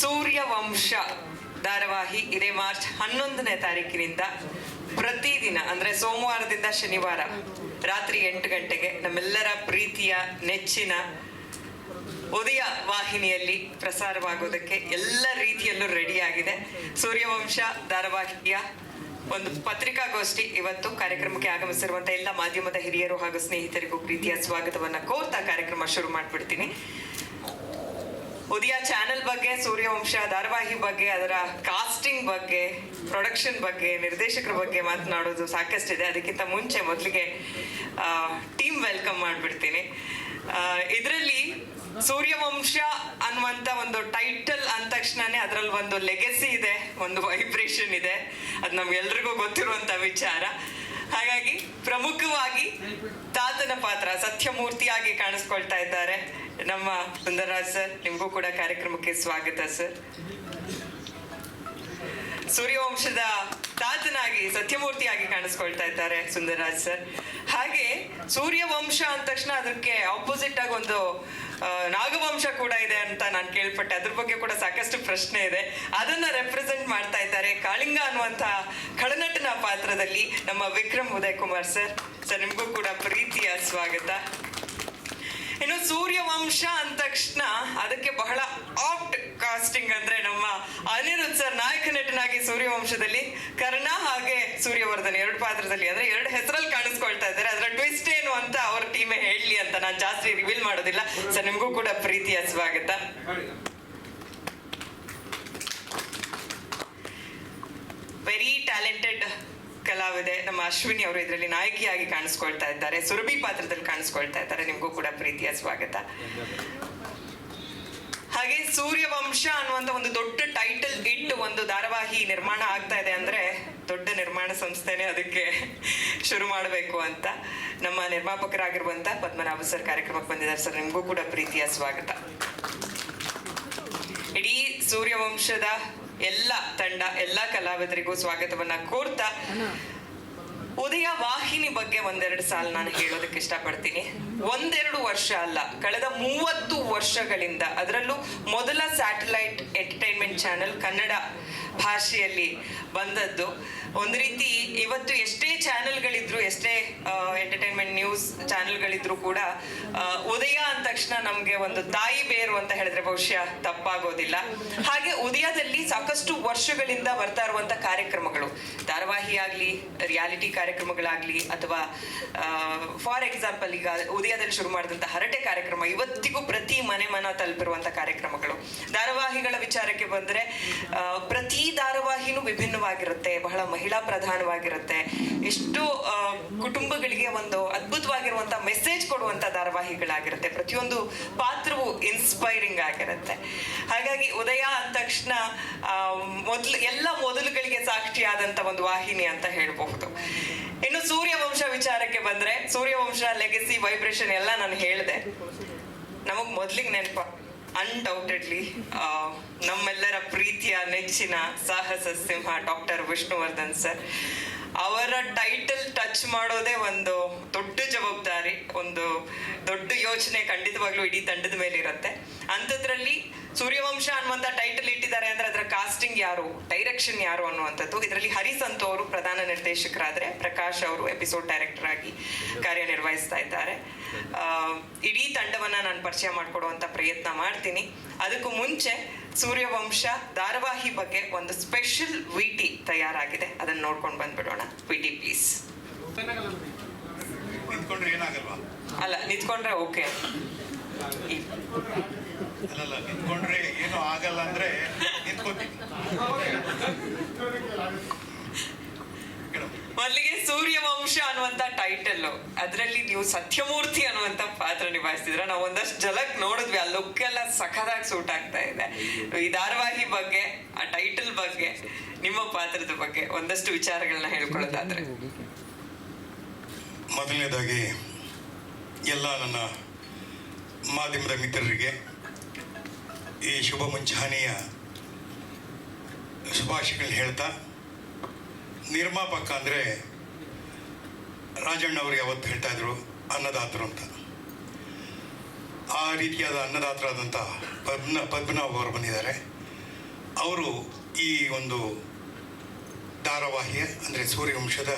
ಸೂರ್ಯವಂಶ ಧಾರಾವಾಹಿ ಇದೇ ಮಾರ್ಚ್ 11ನೇ ತಾರೀಕಿನಿಂದ ಪ್ರತಿದಿನ ಅಂದ್ರೆ ಸೋಮವಾರದಿಂದ ಶನಿವಾರ ರಾತ್ರಿ 8 ಗಂಟೆಗೆ ನಮ್ಮೆಲ್ಲರ ಪ್ರೀತಿಯ ನೆಚ್ಚಿನ ಉದಯ ವಾಹಿನಿಯಲ್ಲಿ ಪ್ರಸಾರವಾಗೋದಕ್ಕೆ ಎಲ್ಲ ರೀತಿಯಲ್ಲೂ ರೆಡಿ ಆಗಿದೆ. ಸೂರ್ಯವಂಶ ಧಾರಾವಾಹಿಯ ಒಂದು ಪತ್ರಿಕಾಗೋಷ್ಠಿ ಇವತ್ತು ಕಾರ್ಯಕ್ರಮಕ್ಕೆ ಆಗಮಿಸಿರುವಂತಹ ಎಲ್ಲ ಮಾಧ್ಯಮದ ಹಿರಿಯರು ಹಾಗೂ ಸ್ನೇಹಿತರಿಗೂ ಪ್ರೀತಿಯ ಸ್ವಾಗತವನ್ನ ಕೋರ್ತಾ ಕಾರ್ಯಕ್ರಮ ಶುರು ಮಾಡ್ಬಿಡ್ತೀನಿ. ಉದಯ ಚಾನೆಲ್ ಬಗ್ಗೆ, ಸೂರ್ಯವಂಶ ಧಾರಾವಾಹಿ ಬಗ್ಗೆ, ಅದರ ಕಾಸ್ಟಿಂಗ್ ಬಗ್ಗೆ, ಪ್ರೊಡಕ್ಷನ್ ಬಗ್ಗೆ, ನಿರ್ದೇಶಕರ ಬಗ್ಗೆ ಮಾತನಾಡೋದು ಸಾಕಷ್ಟಿದೆ. ಅದಕ್ಕಿಂತ ಮುಂಚೆ ಮೊದಲಿಗೆ ಟೀಮ್ ವೆಲ್ಕಮ್ ಮಾಡ್ಬಿಡ್ತೀನಿ. ಇದರಲ್ಲಿ ಸೂರ್ಯವಂಶ ಅನ್ನುವಂತ ಒಂದು ಟೈಟಲ್ ಅಂದ ತಕ್ಷಣನೇ ಅದರಲ್ಲಿ ಒಂದು ಲೆಗೆಸಿ ಇದೆ, ಒಂದು ವೈಬ್ರೇಷನ್ ಇದೆ. ಅದು ನಮ್ಗೆಲ್ರಿಗೂ ಗೊತ್ತಿರುವಂತ ವಿಚಾರ. ಹಾಗಾಗಿ ಪ್ರಮುಖವಾಗಿ ತಾತನ ಪಾತ್ರ ಸತ್ಯಮೂರ್ತಿಯಾಗಿ ಕಾಣಿಸ್ಕೊಳ್ತಾ ಇದ್ದಾರೆ ನಮ್ಮ ಸುಂದರರಾಜ್ ಸರ್. ನಿಮಗೂ ಕೂಡ ಕಾರ್ಯಕ್ರಮಕ್ಕೆ ಸ್ವಾಗತ ಸರ್. ಸೂರ್ಯವಂಶದ ತಾತನಾಗಿ ಸತ್ಯಮೂರ್ತಿಯಾಗಿ ಕಾಣಿಸ್ಕೊಳ್ತಾ ಇದ್ದಾರೆ ಸುಂದರರಾಜ್ ಸರ್. ಹಾಗೆ ಸೂರ್ಯವಂಶ ಅಂದ ತಕ್ಷಣ ಅದಕ್ಕೆ ಆಪೋಸಿಟ್ ಆಗಿ ಒಂದು ನಾಗವಂಶ ಕೂಡ ಇದೆ ಅಂತ ನಾನು ಕೇಳ್ಪಟ್ಟೆ. ಅದ್ರ ಬಗ್ಗೆ ಕೂಡ ಸಾಕಷ್ಟು ಪ್ರಶ್ನೆ ಇದೆ. ಅದನ್ನ ರೆಪ್ರೆಸೆಂಟ್ ಮಾಡ್ತಾ ಇದ್ದಾರೆ ಕಾಳಿಂಗ ಅನ್ನುವಂತ ಖಳನಟನ ಪಾತ್ರದಲ್ಲಿ ನಮ್ಮ ವಿಕ್ರಮ್ ಉದಯ್ ಕುಮಾರ್ ಸರ್. ಸರ್ ನಿಮಗೂ ಕೂಡ ಪ್ರೀತಿಯ ಸ್ವಾಗತ. ಇನ್ನು ಸೂರ್ಯವಂಶ ಅಂದ ತಕ್ಷಣ ಅದಕ್ಕೆ ಬಹಳ ಆಪ್ಟ್ ಕಾಸ್ಟಿಂಗ್ ಅಂದ್ರೆ ನಮ್ಮ ಅನಿರುದ್ಧ್ ಸರ್ ನಾಯಕ ನಟನಾಗಿ ಸೂರ್ಯವಂಶದಲ್ಲಿ ಕರ್ಣ ಹಾಗೆ ಸೂರ್ಯವರ್ಧನ್ ಎರಡು ಪಾತ್ರದಲ್ಲಿ ಅಂದ್ರೆ ಎರಡು ಹೆಸರಲ್ಲಿ ಕಾಣಿಸ್ಕೊಳ್ತಾ ಇದ್ದಾರೆ. ಅದರ ಟ್ವಿಸ್ಟ್ ಏನು ಅಂತ ಅವ್ರ ಟೀಮೇ ಹೇಳಲಿ ಅಂತ ನಾನು ಜಾಸ್ತಿ ರಿವೀಲ್ ಮಾಡೋದಿಲ್ಲ. ಸರ್ ನಿಮಗೂ ಕೂಡ ಪ್ರೀತಿಯ ಸ್ವಾಗತ. ವೆರಿ ಟ್ಯಾಲೆಂಟೆಡ್ ಕಲಾವಿದೆ ನಮ್ಮ ಅಶ್ವಿನಿ ಅವರು ಇದರಲ್ಲಿ ನಾಯಕಿಯಾಗಿ ಕಾಣಿಸ್ಕೊಳ್ತಾ ಇದ್ದಾರೆ, ಸುರಭಿ ಪಾತ್ರದಲ್ಲಿ ಕಾಣಿಸ್ಕೊಳ್ತಾ ಇದ್ದಾರೆ. ನಿಮಗೂ ಕೂಡ ಪ್ರೀತಿಯ ಸ್ವಾಗತ. ಹಾಗೆ ಸೂರ್ಯವಂಶ ಅನ್ನುವಂತ ಒಂದು ದೊಡ್ಡ ಟೈಟಲ್ ಇಟ್ಟು ಒಂದು ಧಾರಾವಾಹಿ ನಿರ್ಮಾಣ ಆಗ್ತಾ ಇದೆ ಅಂದ್ರೆ ದೊಡ್ಡ ನಿರ್ಮಾಣ ಸಂಸ್ಥೆನೆ ಅದಕ್ಕೆ ಶುರು ಮಾಡಬೇಕು ಅಂತ ನಮ್ಮ ನಿರ್ಮಾಪಕರಾಗಿರುವಂತ ಪದ್ಮನಾಭ ಸರ್ ಕಾರ್ಯಕ್ರಮಕ್ಕೆ ಬಂದಿದ್ದಾರೆ. ಸರ್ ನಿಮಗೂ ಕೂಡ ಪ್ರೀತಿಯ ಸ್ವಾಗತ. ಇಡೀ ಸೂರ್ಯವಂಶದ ಎಲ್ಲ ತಂಡ, ಎಲ್ಲ ಕಲಾವಿದರಿಗೂ ಸ್ವಾಗತವನ್ನ ಕೋರ್ತಾ ಉದಯ ವಾಹಿನಿ ಬಗ್ಗೆ ಒಂದೆರಡು ಸಾಲ ನಾನು ಹೇಳೋದಕ್ಕೆ ಇಷ್ಟಪಡ್ತೀನಿ. ಒಂದೆರಡು ವರ್ಷ ಅಲ್ಲ, ಕಳೆದ 30 ವರ್ಷಗಳಿಂದ ಅದರಲ್ಲೂ ಮೊದಲ ಸ್ಯಾಟಲೈಟ್ ಎಂಟರ್ಟೈನ್ಮೆಂಟ್ ಚಾನೆಲ್ ಕನ್ನಡ ಭಾಷೆಯಲ್ಲಿ ಬಂದದ್ದು. ಒಂದು ರೀತಿ ಇವತ್ತು ಎಷ್ಟೇ ಚಾನೆಲ್ಗಳಿದ್ರು, ಎಷ್ಟೇ ಎಂಟರ್ಟೈನ್ಮೆಂಟ್ ನ್ಯೂಸ್ ಚಾನೆಲ್ಗಳಿದ್ರು ಕೂಡ ಉದಯ ಅಂದ ತಕ್ಷಣ ನಮ್ಗೆ ಒಂದು ತಾಯಿ ಬೇರು ಅಂತ ಹೇಳಿದ್ರೆ ಬಹುಶಃ ತಪ್ಪಾಗೋದಿಲ್ಲ. ಹಾಗೆ ಉದಯದಲ್ಲಿ ಸಾಕಷ್ಟು ವರ್ಷಗಳಿಂದ ಬರ್ತಾ ಇರುವಂತ ಕಾರ್ಯಕ್ರಮಗಳು, ಧಾರಾವಾಹಿ ಆಗ್ಲಿ, ರಿಯಾಲಿಟಿ ಕಾರ್ಯಕ್ರಮಗಳಾಗ್ಲಿ, ಅಥವಾ ಫಾರ್ ಎಕ್ಸಾಂಪಲ್ ಈಗ ಉದಯದಲ್ಲಿ ಶುರು ಮಾಡಿದಂತ ಹರಟೆ ಕಾರ್ಯಕ್ರಮ ಇವತ್ತಿಗೂ ಪ್ರತಿ ಮನೆ ಮನ ತಲುಪಿರುವಂತ ಕಾರ್ಯಕ್ರಮಗಳು. ಧಾರಾವಾಹಿಗಳ ವಿಚಾರಕ್ಕೆ ಬಂದ್ರೆ ಪ್ರತಿ ಧಾರಾವಾಹಿನೂ ವಿಭಿನ್ನವಾಗಿರುತ್ತೆ, ಬಹಳ ಮಹಿಳಾ ಪ್ರಧಾನವಾಗಿರುತ್ತೆ. ಎಷ್ಟು ಕುಟುಂಬಗಳಿಗೆ ಒಂದು ಅದ್ಭುತವಾಗಿರುವಂತ ಮೆಸೇಜ್ ಕೊಡುವಂತ ಧಾರಾವಾಹಿಗಳಾಗಿರುತ್ತೆ. ಪ್ರತಿಯೊಂದು ಪಾತ್ರವು ಇನ್ಸ್ಪೈರಿಂಗ್ ಆಗಿರುತ್ತೆ. ಹಾಗಾಗಿ ಉದಯ ಅಂದ ತಕ್ಷಣ ಎಲ್ಲ ಮೊದಲುಗಳಿಗೆ ಸಾಕ್ಷಿಯಾದಂತ ಒಂದು ವಾಹಿನಿ ಅಂತ ಹೇಳಬಹುದು. ಇನ್ನು ಸೂರ್ಯವಂಶ ವಿಚಾರಕ್ಕೆ ಬಂದ್ರೆ ಸೂರ್ಯವಂಶ ಲೆಗೆಸಿ ವೈಬ್ರೇಷನ್ ಎಲ್ಲ ನಾನು ಹೇಳಿದೆ. ನಮಗ್ ಮೊದ್ಲಿಗೆ ನೆನಪ ಅನ್ಡೌಟೆಡ್ಲಿ ನಮ್ಮೆಲ್ಲರ ಪ್ರೀತಿಯ ನೆಚ್ಚಿನ ಸಾಹಸ ಸಿಂಹ ಡಾಕ್ಟರ್ ವಿಷ್ಣುವರ್ಧನ್ ಸರ್. ಅವರ ಟೈಟಲ್ ಟಚ್ ಮಾಡೋದೇ ಒಂದು ದೊಡ್ಡ ಜವಾಬ್ದಾರಿ, ಒಂದು ದೊಡ್ಡ ಯೋಚನೆ ಖಂಡಿತವಾಗ್ಲೂ ಇಡೀ ತಂಡದ ಮೇಲೆ ಇರುತ್ತೆ. ಅಂಥದ್ರಲ್ಲಿ ಸೂರ್ಯವಂಶ ಅನ್ನುವಂಥ ಟೈಟಲ್ ಇಟ್ಟಿದ್ದಾರೆ ಅಂದ್ರೆ ಅದರ ಕಾಸ್ಟಿಂಗ್ ಯಾರು, ಡೈರೆಕ್ಷನ್ ಯಾರು ಅನ್ನುವಂಥದ್ದು. ಇದರಲ್ಲಿ ಹರಿಸಂತ್ ಅವರು ಪ್ರಧಾನ ನಿರ್ದೇಶಕರಾದ್ರೆ, ಪ್ರಕಾಶ್ ಅವರು ಎಪಿಸೋಡ್ ಡೈರೆಕ್ಟರ್ ಆಗಿ ಕಾರ್ಯನಿರ್ವಹಿಸ್ತಾ ಇದ್ದಾರೆ. ಇಡೀ ತಂಡವನ್ನ ನಾನು ಪರಿಚಯ ಮಾಡ್ಕೊಡುವಂತ ಪ್ರಯತ್ನ ಮಾಡ್ತೀನಿ. ಅದಕ್ಕೂ ಮುಂಚೆ ಸೂರ್ಯವಂಶ ಧಾರಾವಾಹಿ ಬಗ್ಗೆ ಒಂದು ಸ್ಪೆಷಲ್ ವಿಟಿ ತಯಾರಾಗಿದೆ, ಅದನ್ನ ನೋಡ್ಕೊಂಡು ಬಂದ್ಬಿಡೋಣ. VT please. ಅಲ್ಲ, ನಿಂತ್ಕೊಂಡ್ರೆ ಓಕೆ. ಅಲ್ಲಲ್ಲ, ನಿಂತ್ಕೊಂಡ್ರೆ ಏನು ಆಗಲ್ಲ ಅಂದ್ರೆ ಮೊದಲಿಗೆ ಸೂರ್ಯವಂಶ ಅನ್ನುವಂತ ಟೈಟಲ್, ಅದರಲ್ಲಿ ನೀವು ಸತ್ಯಮೂರ್ತಿ ಅನ್ನುವಂತ ಪಾತ್ರ ನಿಭಾಯಿಸ್ತಿದ್ರ. ನಾವು ಒಂದಷ್ಟು ಜಲಕ್ ನೋಡಿದ್ವಿ, ಆ ಲುಕ್ ಎಲ್ಲ ಸಖತ್ತಾಗಿ ಸೂಟ್ ಆಗ್ತಾ ಇದೆ. ಈ ಧಾರಾವಾಹಿ ಬಗ್ಗೆ, ಆ ಟೈಟಲ್ ಬಗ್ಗೆ, ನಿಮ್ಮ ಪಾತ್ರದ ಬಗ್ಗೆ ಒಂದಷ್ಟು ವಿಚಾರಗಳನ್ನ ಹೇಳ್ಕೊಳ್ಳೋದಾದ್ರೆ. ಮೊದಲನೇದಾಗಿ ಎಲ್ಲ ನನ್ನ ಮಾಧ್ಯಮದ ಮಿತ್ರರಿಗೆ ಈ ಶುಭ ಮುಂಚಾನೆಯ ಶುಭಾಶಯಗಳನ್ನ ಹೇಳ್ತಾ, ನಿರ್ಮಾಪಕ ಅಂದರೆ ರಾಜಣ್ಣ ಅವರು ಯಾವತ್ತು ಹೇಳ್ತಾ ಇದ್ರು ಅನ್ನದಾತರು ಅಂತ. ಆ ರೀತಿಯಾದ ಅನ್ನದಾತರಾದಂಥ ಪದ್ಮನಾಭ ಅವರು ಬಂದಿದ್ದಾರೆ. ಅವರು ಈ ಒಂದು ಧಾರಾವಾಹಿಯ ಅಂದರೆ ಸೂರ್ಯವಂಶದ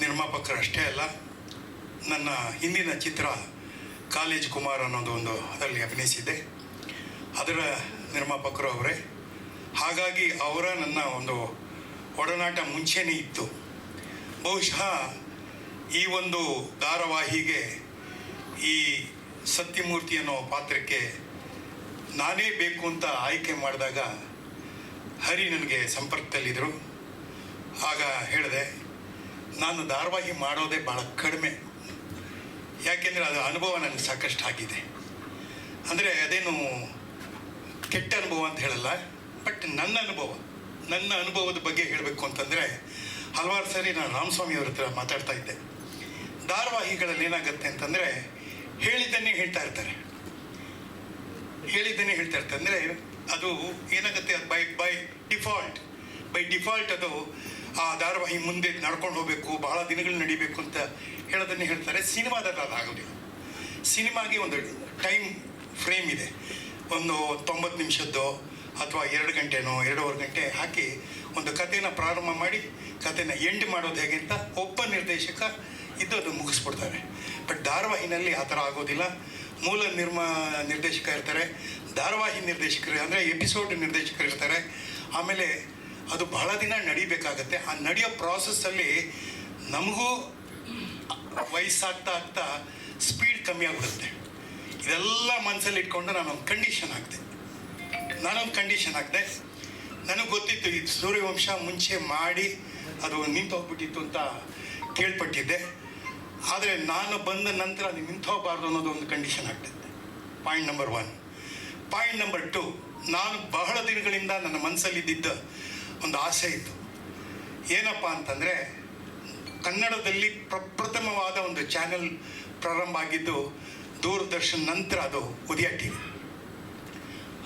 ನಿರ್ಮಾಪಕರಷ್ಟೇ ಅಲ್ಲ, ನನ್ನ ಹಿಂದಿನ ಚಿತ್ರ ಕಾಲೇಜ್ ಕುಮಾರ್ ಅನ್ನೋದು ಒಂದು ಅದರಲ್ಲಿ ಅಭಿನಯಿಸಿದ್ದೆ, ಅದರ ನಿರ್ಮಾಪಕರು ಅವರೇ. ಹಾಗಾಗಿ ಅವರ ನನ್ನ ಒಂದು ಒಡನಾಟ ಮುಂಚೆನೇ ಇತ್ತು. ಬಹುಶಃ ಈ ಒಂದು ಧಾರಾವಾಹಿಗೆ ಈ ಸತ್ಯಮೂರ್ತಿ ಅನ್ನೋ ಪಾತ್ರಕ್ಕೆ ನಾನೇ ಬೇಕು ಅಂತ ಆಯ್ಕೆ ಮಾಡಿದಾಗ ಹರಿ ನನಗೆ ಸಂಪರ್ಕದಲ್ಲಿದ್ದರು. ಆಗ ಹೇಳಿದೆ, ನಾನು ಧಾರಾವಾಹಿ ಮಾಡೋದೇ ಭಾಳ ಕಡಿಮೆ, ಯಾಕೆಂದರೆ ಅದು ಅನುಭವ ನನಗೆ ಸಾಕಷ್ಟು ಆಗಿದೆ. ಅಂದರೆ ಅದೇನು ಕೆಟ್ಟ ಅನುಭವ ಅಂತ ಹೇಳಲ್ಲ, ಬಟ್ ನನ್ನ ಅನುಭವದ ಬಗ್ಗೆ ಹೇಳಬೇಕು ಅಂತಂದರೆ, ಹಲವಾರು ಸಾರಿ ನಾನು ರಾಮಸ್ವಾಮಿ ಅವ್ರ ಹತ್ರ ಮಾತಾಡ್ತಾ ಇದ್ದೆ. ಧಾರಾವಾಹಿಗಳಲ್ಲಿ ಏನಾಗುತ್ತೆ ಅಂತಂದರೆ ಹೇಳಿದ್ದನ್ನೇ ಹೇಳ್ತಾ ಇರ್ತಾರೆ ಅಂದರೆ ಅದು ಏನಾಗುತ್ತೆ, ಬೈ ಡಿಫಾಲ್ಟ್ ಅದು ಆ ಧಾರಾವಾಹಿ ಮುಂದೆ ನಡ್ಕೊಂಡು ಹೋಗಬೇಕು, ಬಹಳ ದಿನಗಳು ನಡಿಬೇಕು ಅಂತ ಹೇಳೋದನ್ನೇ ಹೇಳ್ತಾರೆ. ಸಿನಿಮಾದಲ್ಲಿ ಅದಾಗೋದಿಲ್ಲ. ಸಿನಿಮಾಗೆ ಒಂದು ಟೈಮ್ ಫ್ರೇಮ್ ಇದೆ, ಒಂದು 90 ನಿಮಿಷದ್ದು ಅಥವಾ 2 ಗಂಟೆನೋ 2.5 ಗಂಟೆ ಹಾಕಿ ಒಂದು ಕಥೆನ ಪ್ರಾರಂಭ ಮಾಡಿ ಕಥೆನ ಎಂಡ್ ಮಾಡೋದು ಹೇಗೆ ಅಂತ ಒಬ್ಬ ನಿರ್ದೇಶಕ ಇದ್ದು ಅದು ಮುಗಿಸ್ಬಿಡ್ತಾರೆ. ಬಟ್ ಧಾರಾವಾಹಿನಲ್ಲಿ ಆ ಥರ ಆಗೋದಿಲ್ಲ. ಮೂಲ ನಿರ್ದೇಶಕ ಇರ್ತಾರೆ, ಧಾರಾವಾಹಿ ನಿರ್ದೇಶಕರು ಅಂದರೆ ಎಪಿಸೋಡ್ ನಿರ್ದೇಶಕರು ಇರ್ತಾರೆ. ಆಮೇಲೆ ಅದು ಬಹಳ ದಿನ ನಡಿಬೇಕಾಗತ್ತೆ. ಆ ನಡೆಯೋ ಪ್ರಾಸೆಸ್ಸಲ್ಲಿ ನಮಗೂ ವಯಸ್ಸಾಗ್ತಾ ಸ್ಪೀಡ್ ಕಮ್ಮಿ ಆಗ್ಬಿಡುತ್ತೆ. ಇದೆಲ್ಲ ಮನಸ್ಸಲ್ಲಿ ಇಟ್ಕೊಂಡು ನಾನೊಂದು ಕಂಡೀಷನ್ ಹಾಕಿದೆ. ನನಗೆ ಗೊತ್ತಿತ್ತು ಇದು ಸೂರ್ಯವಂಶ ಮುಂಚೆ ಮಾಡಿ ಅದು ನಿಂತು ಹೋಗ್ಬಿಟ್ಟಿತ್ತು ಅಂತ ಕೇಳ್ಪಟ್ಟಿದ್ದೆ. ಆದರೆ ನಾನು ಬಂದ ನಂತರ ಅದು ನಿಂತು ಹೋಗಬಾರ್ದು ಅನ್ನೋದು ಒಂದು ಕಂಡೀಷನ್ ಆಗ್ತಿದ್ದೆ. Point number 1. ಪಾಯಿಂಟ್ ನಂಬರ್ 2, ನಾನು ಬಹಳ ದಿನಗಳಿಂದ ನನ್ನ ಮನಸ್ಸಲ್ಲಿದ್ದ ಒಂದು ಆಸೆ ಇತ್ತು. ಏನಪ್ಪ ಅಂತಂದರೆ, ಕನ್ನಡದಲ್ಲಿ ಪ್ರಪ್ರಥಮವಾದ ಒಂದು ಚಾನೆಲ್ ಪ್ರಾರಂಭ ಆಗಿದ್ದು ದೂರದರ್ಶನ್ ನಂತರ ಅದು ಉದಯ ಟಿವಿ.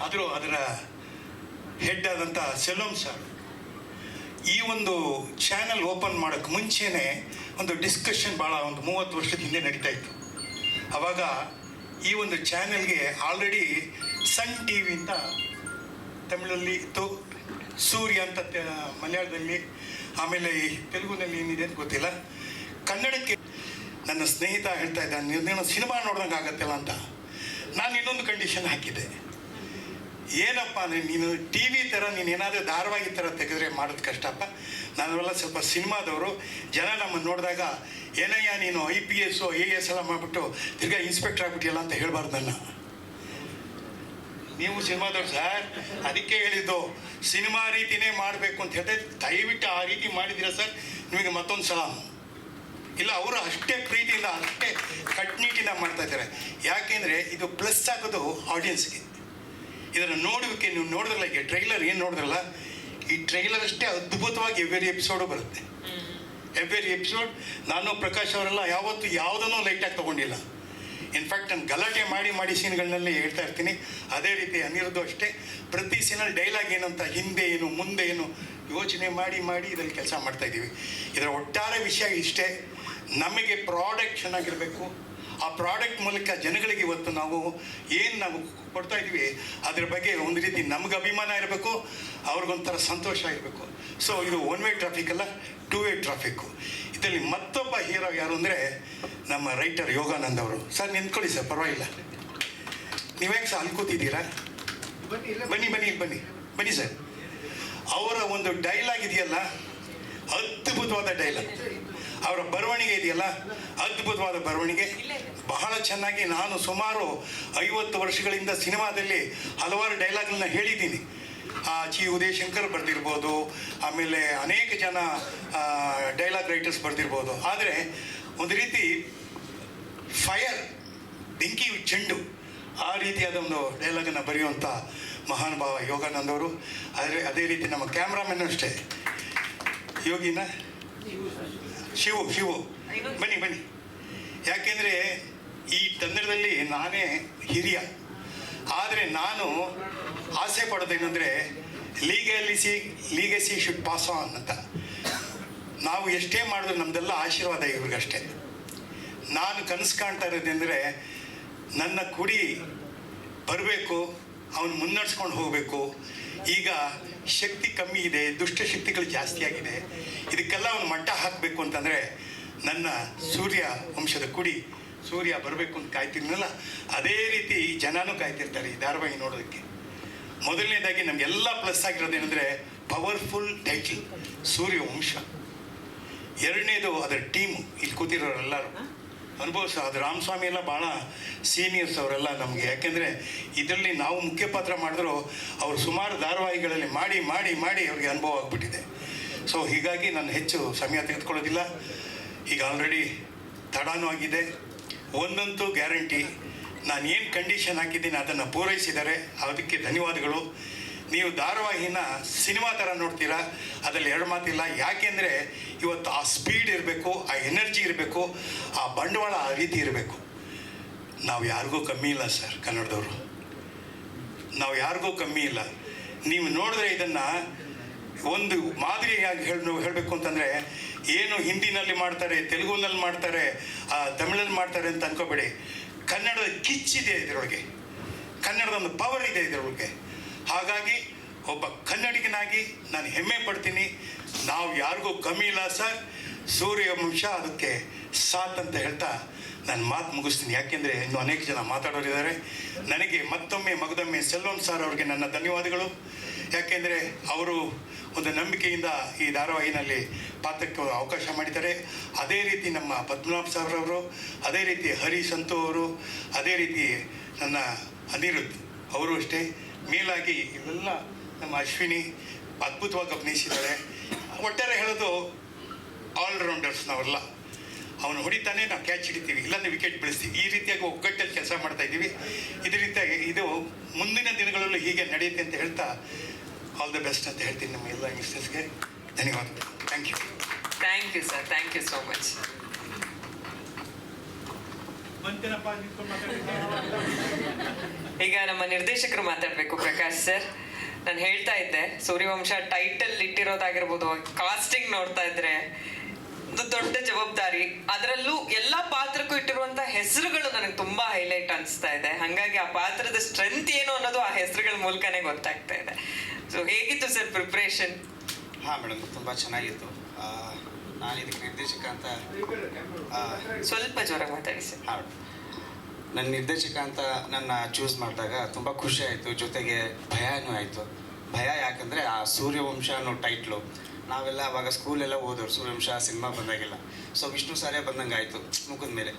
ಆದರೂ ಅದರ ಹೆಡ್ ಆದಂಥ ಸೆಲೋಮ್ ಸರ್ ಈ ಒಂದು ಚಾನೆಲ್ ಓಪನ್ ಮಾಡೋಕ್ಕೆ ಮುಂಚೆನೇ ಒಂದು ಡಿಸ್ಕಷನ್ ಭಾಳ ಒಂದು 30 ವರ್ಷದ ಹಿಂದೆ ನಡೀತಾ ಇತ್ತು. ಆವಾಗ ಈ ಒಂದು ಚಾನೆಲ್ಗೆ ಆಲ್ರೆಡಿ ಸನ್ ಟಿ ವಿ ಅಂತ ತಮಿಳಲ್ಲಿ ಇತ್ತು, ಸೂರ್ಯ ಅಂತ ಮಲಯಾಳದಲ್ಲಿ, ಆಮೇಲೆ ತೆಲುಗುನಲ್ಲಿ ಏನಿದೆ ಅಂತ ಗೊತ್ತಿಲ್ಲ. ಕನ್ನಡಕ್ಕೆ ನನ್ನ ಸ್ನೇಹಿತ ಹೇಳ್ತಾ ಇದ್ದ, ನೀನು ಸಿನಿಮಾ ನೋಡ್ದಂಗೆ ಆಗತ್ತಲ್ಲ ಅಂತ. ನಾನು ಇನ್ನೊಂದು ಕಂಡೀಷನ್ ಹಾಕಿದ್ದೆ. ಏನಪ್ಪ ಅಂದರೆ, ನೀನು ಟಿ ವಿ ಥರ ನೀನು ಏನಾದರೂ ಧಾರಾವಾಹಿ ಥರ ತೆಗೆದ್ರೆ ಮಾಡೋದು ಕಷ್ಟಪ್ಪ. ನಾವೆಲ್ಲ ಸ್ವಲ್ಪ ಸಿನಿಮಾದವರು, ಜನ ನಮ್ಮನ್ನು ನೋಡಿದಾಗ ಏನಯ್ಯ ನೀನು IPS AS ಎಲ್ಲ ಮಾಡಿಬಿಟ್ಟು ತಿರ್ಗಾ ಇನ್ಸ್ಪೆಕ್ಟರ್ ಆಗ್ಬಿಟ್ಟಿಯಲ್ಲ ಅಂತ ಹೇಳ್ಬಾರ್ದು ನನ್ನ. ನೀವು ಸಿನಿಮಾದವ್ರು ಸರ್, ಅದಕ್ಕೆ ಹೇಳಿದ್ದು ಸಿನಿಮಾ ರೀತಿಯೇ ಮಾಡಬೇಕು ಅಂತ ಹೇಳಿದೆ. ದಯವಿಟ್ಟು ಆ ರೀತಿ ಮಾಡಿದ್ದೀರಾ ಸರ್, ನಿಮಗೆ ಮತ್ತೊಂದು ಸಲಾಮ್. ಇಲ್ಲ, ಅವರು ಅಷ್ಟೇ ಪ್ರೀತಿಯಿಂದ ಅಷ್ಟೇ ಕಟ್ನಿಟ್ಟಿನ ಮಾಡ್ತಾ ಇದ್ದಾರೆ. ಯಾಕೆಂದರೆ ಇದು ಪ್ಲಸ್ ಆಗೋದು ಆಡಿಯನ್ಸ್ಗೆ. ಇದನ್ನು ನೋಡೋಕ್ಕೆ ನೀವು ನೋಡಿದ್ರಲ್ಲ, ಈಗ ಟ್ರೈಲರ್ ಏನು ನೋಡಿದ್ರಲ್ಲ, ಈ ಟ್ರೈಲರ್ ಅಷ್ಟೇ ಅದ್ಭುತವಾಗಿ ಎವ್ರಿ ಎಪಿಸೋಡು ಬರುತ್ತೆ. ಎವ್ರಿ ಎಪಿಸೋಡ್ ನಾನು ಪ್ರಕಾಶ್ ಅವರೆಲ್ಲ ಯಾವತ್ತೂ ಯಾವುದನ್ನೂ ಲೈಟಾಗಿ ತೊಗೊಂಡಿಲ್ಲ. ಇನ್ಫ್ಯಾಕ್ಟ್ ನಾನು ಗಲಾಟೆ ಮಾಡಿ ಸೀನ್ಗಳನ್ನೆಲ್ಲ ಹೇಳ್ತಾ ಇರ್ತೀನಿ. ಅದೇ ರೀತಿ ಅನಿರುದ್ಧು ಅಷ್ಟೇ, ಪ್ರತಿ ಸೀನಲ್ಲಿ ಡೈಲಾಗ್ ಏನಂತ ಹಿಂದೆ ಏನು ಮುಂದೆ ಏನು ಯೋಚನೆ ಮಾಡಿ ಇದರಲ್ಲಿ ಕೆಲಸ ಮಾಡ್ತಾಯಿದ್ದೀವಿ. ಇದರ ಒಟ್ಟಾರೆ ವಿಷಯ ಇಷ್ಟೇ, ನಮಗೆ ಪ್ರಾಡಕ್ಟ್ ಚೆನ್ನಾಗಿರಬೇಕು. ಆ ಪ್ರಾಡಕ್ಟ್ ಮೂಲಕ ಜನಗಳಿಗೆ ಇವತ್ತು ನಾವು ಕೊಡ್ತಾ ಇದ್ದೀವಿ ಅದ್ರ ಬಗ್ಗೆ ಒಂದು ರೀತಿ ನಮ್ಗೆ ಅಭಿಮಾನ ಇರಬೇಕು, ಅವ್ರಿಗೊಂಥರ ಸಂತೋಷ ಇರಬೇಕು. ಸೊ ಇದು 1 ವೇ ಟ್ರಾಫಿಕ್ ಅಲ್ಲ, 2 ವೇ ಟ್ರಾಫಿಕ್ಕು. ಇದರಲ್ಲಿ ಮತ್ತೊಬ್ಬ ಹೀರೋ ಯಾರು ಅಂದರೆ ನಮ್ಮ ರೈಟರ್ ಯೋಗಾನಂದ್ ಅವರು. ಸರ್ ನಿಂತ್ಕೊಳ್ಳಿ ಸರ್, ಪರವಾಗಿಲ್ಲ. ನೀವ್ಯಾಕೆ ಸರ್ ಅಲ್ಲಿ ಕೂತಿದ್ದೀರಾ? ಬನ್ನಿ ಸರ್. ಅವರ ಒಂದು ಡೈಲಾಗ್ ಇದೆಯಲ್ಲ, ಅದ್ಭುತವಾದ ಡೈಲಾಗ್. ಅವರ ಬರವಣಿಗೆ ಇದೆಯಲ್ಲ, ಅದ್ಭುತವಾದ ಬರವಣಿಗೆ. ಬಹಳ ಚೆನ್ನಾಗಿ ನಾನು ಸುಮಾರು 50 ವರ್ಷಗಳಿಂದ ಸಿನಿಮಾದಲ್ಲಿ ಹಲವಾರು ಡೈಲಾಗ್ಗಳನ್ನ ಹೇಳಿದ್ದೀನಿ. ಚಿ ಉದಯಶಂಕರ್ ಬರೆದಿರ್ಬೋದು, ಆಮೇಲೆ ಅನೇಕ ಜನ ಡೈಲಾಗ್ ರೈಟರ್ಸ್ ಬರೆದಿರ್ಬೋದು. ಆದರೆ ಒಂದು ರೀತಿ ಫೈರ್, ಬೆಂಕಿ ಚೆಂಡು, ಆ ರೀತಿಯಾದ ಒಂದು ಡೈಲಾಗನ್ನು ಬರೆಯುವಂಥ ಮಹಾನುಭಾವ ಯೋಗಾನಂದ್ ಅವರು. ಅದೇ ರೀತಿ ನಮ್ಮ ಕ್ಯಾಮ್ರಾಮನ್ ಅಷ್ಟೇ, ಯೋಗಿನ ಶಿವು ಬನ್ನಿ. ಯಾಕೆಂದರೆ ಈ ತಂಡದಲ್ಲಿ ನಾನೇ ಹಿರಿಯ. ಆದರೆ ನಾನು ಆಸೆ ಪಡೋದೇನೆಂದರೆ, ಲೀಗಸಿ ಶುಡ್ ಪಾಸ್ ಆನ್ ಅಂತ. ನಾವು ಎಷ್ಟೇ ಮಾಡಿದ್ರು ನಮ್ಮದೆಲ್ಲ ಆಶೀರ್ವಾದ ಇವ್ರಿಗಷ್ಟೇ. ನಾನು ಕನಸು ಕಾಣ್ತಾ ಇರೋದೆಂದರೆ, ನನ್ನ ಕುಡಿ ಬರಬೇಕು, ಅವನು ಮುನ್ನಡೆಸ್ಕೊಂಡು ಹೋಗಬೇಕು. ಈಗ ಶಕ್ತಿ ಕಮ್ಮಿ ಇದೆ, ದುಷ್ಟಶಕ್ತಿಗಳು ಜಾಸ್ತಿ ಆಗಿದೆ. ಇದಕ್ಕೆಲ್ಲ ಒಂದು ಮಟ್ಟ ಹಾಕಬೇಕು ಅಂತಂದರೆ ನನ್ನ ಸೂರ್ಯ ವಂಶದ ಕುಡಿ ಸೂರ್ಯ ಬರಬೇಕು ಅಂತ ಕಾಯ್ತಿರ್ನಲ್ಲ, ಅದೇ ರೀತಿ ಜನನೂ ಕಾಯ್ತಿರ್ತಾರೆ ಈ ಧಾರಾವಾಹಿ ನೋಡೋದಕ್ಕೆ. ಮೊದಲನೇದಾಗಿ ನಮಗೆಲ್ಲ ಪ್ಲಸ್ ಆಗಿರೋದೇನೆಂದರೆ ಪವರ್ಫುಲ್ ಟೈಟಲ್ ಸೂರ್ಯವಂಶ. ಎರಡನೇದು ಅದರ ಟೀಮು, ಇಲ್ಲಿ ಕೂತಿರೋರೆಲ್ಲರೂ ಅನುಭವಿಸ. ಅದು ರಾಮಸ್ವಾಮಿ ಎಲ್ಲ ಭಾಳ ಸೀನಿಯರ್ಸ್ ಅವರೆಲ್ಲ ನಮಗೆ. ಯಾಕೆಂದರೆ ಇದರಲ್ಲಿ ನಾವು ಮುಖ್ಯ ಪಾತ್ರ ಮಾಡಿದ್ರು ಅವರು ಸುಮಾರು ಧಾರಾವಾಹಿಗಳಲ್ಲಿ ಮಾಡಿ ಮಾಡಿ ಮಾಡಿ ಅವ್ರಿಗೆ ಅನುಭವ ಆಗಿಬಿಟ್ಟಿದೆ. ಸೊ ಹೀಗಾಗಿ ನಾನು ಹೆಚ್ಚು ಸಮಯ ತೆಗೆದುಕೊಳ್ಳೋದಿಲ್ಲ. ಈಗ ಆಲ್ರೆಡಿ ತಡಾನೂ ಆಗಿದೆ. ಒಂದಂತೂ ಗ್ಯಾರಂಟಿ, ನಾನು ಏನು ಕಂಡೀಷನ್ ಹಾಕಿದ್ದೀನಿ ಅದನ್ನು ಪೂರೈಸಿದ್ದಾರೆ, ಅದಕ್ಕೆ ಧನ್ಯವಾದಗಳು. ನೀವು ಧಾರಾವಾಹಿನ ಸಿನಿಮಾ ಥರ ನೋಡ್ತೀರಾ, ಅದರಲ್ಲಿ ಎರಡು ಮಾತಿಲ್ಲ. ಯಾಕೆಂದರೆ ಇವತ್ತು ಆ ಸ್ಪೀಡ್ ಇರಬೇಕು, ಆ ಎನರ್ಜಿ ಇರಬೇಕು, ಆ ಬಂಡವಾಳ ಆ ರೀತಿ ಇರಬೇಕು. ನಾವು ಯಾರಿಗೂ ಕಮ್ಮಿ ಇಲ್ಲ ಸರ್, ಕನ್ನಡದವರು ನಾವು ಯಾರಿಗೂ ಕಮ್ಮಿ ಇಲ್ಲ. ನೀವು ನೋಡಿದ್ರೆ ಇದನ್ನು ಒಂದು ಮಾದರಿಯಾಗಿ ಹೇಳಬೇಕು ಅಂತಂದರೆ, ಏನು ಹಿಂದಿನಲ್ಲಿ ಮಾಡ್ತಾರೆ, ತೆಲುಗುನಲ್ಲಿ ಮಾಡ್ತಾರೆ, ತಮಿಳಲ್ಲಿ ಮಾಡ್ತಾರೆ ಅಂತ ಅನ್ಕೋಬೇಡಿ. ಕನ್ನಡದ ಕಿಚ್ಚಿದೆ ಇದರೊಳಗೆ, ಕನ್ನಡದ ಒಂದು ಪವರ್ ಇದೆ ಇದರೊಳಗೆ. ಹಾಗಾಗಿ ಒಬ್ಬ ಕನ್ನಡಿಗನಾಗಿ ನಾನು ಹೆಮ್ಮೆ ಪಡ್ತೀನಿ. ನಾವು ಯಾರಿಗೂ ಕಮ್ಮಿ ಇಲ್ಲ ಸರ್. ಸೂರ್ಯವಂಶ ಅದಕ್ಕೆ ಸಾಥ್ ಅಂತ ಹೇಳ್ತಾ ನಾನು ಮಾತು ಮುಗಿಸ್ತೀನಿ. ಯಾಕೆಂದರೆ ಇನ್ನೂ ಅನೇಕ ಜನ ಮಾತಾಡೋರಿದ್ದಾರೆ. ನನಗೆ ಮತ್ತೊಮ್ಮೆ ಮಗದೊಮ್ಮೆ ಸೆಲ್ವಂ ಸರ್ ಅವ್ರಿಗೆ ನನ್ನ ಧನ್ಯವಾದಗಳು. ಯಾಕೆಂದರೆ ಅವರು ಒಂದು ನಂಬಿಕೆಯಿಂದ ಈ ಧಾರಾವಾಹಿನಲ್ಲಿ ಪಾತ್ರಕ್ಕೆ ಅವಕಾಶ ಮಾಡಿದ್ದಾರೆ. ಅದೇ ರೀತಿ ನಮ್ಮ ಪದ್ಮನಾಭ ಸರ್ ಅವರು, ಅದೇ ರೀತಿ ಹರಿ ಸಂತು ಅವರು, ಅದೇ ರೀತಿ ನನ್ನ ಅನಿರುದ್ಧ್ ಅವರು ಅಷ್ಟೇ. ಮೇಲಾಗಿ ಇವೆಲ್ಲ ನಮ್ಮ ಅಶ್ವಿನಿ ಅದ್ಭುತವಾಗಿ ಅಭಿನಯಿಸಿದ್ದಾರೆ. ಒಟ್ಟಾರೆ ಹೇಳೋದು ಆಲ್ರೌಂಡರ್ಸ್ ನಾವೆಲ್ಲ. ಅವನು ಹೊಡಿತಾನೆ, ನಾವು ಕ್ಯಾಚ್ ಹಿಡಿತೀವಿ, ಇಲ್ಲಾಂದರೆ ವಿಕೆಟ್ ಬೆಳೆಸ್ತೀವಿ. ಈ ರೀತಿಯಾಗಿ ಒಗ್ಗಟ್ಟಲ್ಲಿ ಕೆಲಸ ಮಾಡ್ತಾ ಇದ್ದೀವಿ. ಇದೇ ರೀತಿಯಾಗಿ ಇದು ಮುಂದಿನ ದಿನಗಳಲ್ಲೂ ಹೀಗೆ ನಡೆಯುತ್ತೆ ಅಂತ ಹೇಳ್ತಾ ಆಲ್ ದ ಬೆಸ್ಟ್ ಅಂತ ಹೇಳ್ತೀನಿ ನಮ್ಮ ಎಲ್ಲ ಮಿಸ್ಟರ್ಸ್ಗೆ. ಧನ್ಯವಾದ. Thank you. Thank you sir, thank you so much. ಈಗ ನಮ್ಮ ನಿರ್ದೇಶಕರು ಮಾತಾಡಬೇಕು. ಪ್ರಕಾಶ್ ಸರ್, ನಾನು ಹೇಳ್ತಾ ಇದ್ದೆ ಸೂರ್ಯವಂಶ ಟೈಟಲ್ ಇಟ್ಟಿರೋದಾಗಿರ್ಬೋದು, ಕಾಸ್ಟಿಂಗ್ ನೋಡ್ತಾ ಇದ್ರೆ ಒಂದು ದೊಡ್ಡ ಜವಾಬ್ದಾರಿ. ಅದರಲ್ಲೂ ಎಲ್ಲ ಪಾತ್ರಕ್ಕೂ ಇಟ್ಟಿರುವಂತ ಹೆಸರುಗಳು ನನಗೆ ತುಂಬಾ ಹೈಲೈಟ್ ಅನಿಸ್ತಾ ಇದೆ. ಹಾಗಾಗಿ ಆ ಪಾತ್ರದ ಸ್ಟ್ರೆಂತ್ ಏನು ಅನ್ನೋದು ಆ ಹೆಸರುಗಳ ಮೂಲಕನೇ ಗೊತ್ತಾಗ್ತಾ ಇದೆ. ಸೊ ಹೇಗಿತ್ತು ಸರ್ ಪ್ರಿಪ್ರೇಷನ್? ಹಾಂ ಮೇಡಮ್, ತುಂಬ ಚೆನ್ನಾಗಿತ್ತು. ನಾನು ಇದಕ್ಕೆ ನಿರ್ದೇಶಕ ಅಂತ ಸ್ವಲ್ಪ ಜೋರಾಗಿ ಮಾತಾಡಿ ಸರ್. ಹಾಂ, ನನ್ನ ನಿರ್ದೇಶಕ ಅಂತ ನನ್ನ ಚೂಸ್ ಮಾಡಿದಾಗ ತುಂಬ ಖುಷಿ ಆಯಿತು, ಜೊತೆಗೆ ಭಯನೂ ಆಯಿತು. ಭಯ ಯಾಕಂದರೆ ಆ ಸೂರ್ಯವಂಶ ಅನ್ನೋ ಟೈಟ್ಲು ನಾವೆಲ್ಲ ಅವಾಗ ಸ್ಕೂಲೆಲ್ಲ ಓದೋರು, ಸೂರ್ಯವಂಶ ಸಿನಿಮಾ ಬಂದಾಗೆಲ್ಲ. ಸೊ ವಿಷ್ಣು ಸಾರೇ ಬಂದಂಗೆ ಆಯಿತು ಮುಖದ ಮೇಲೆ.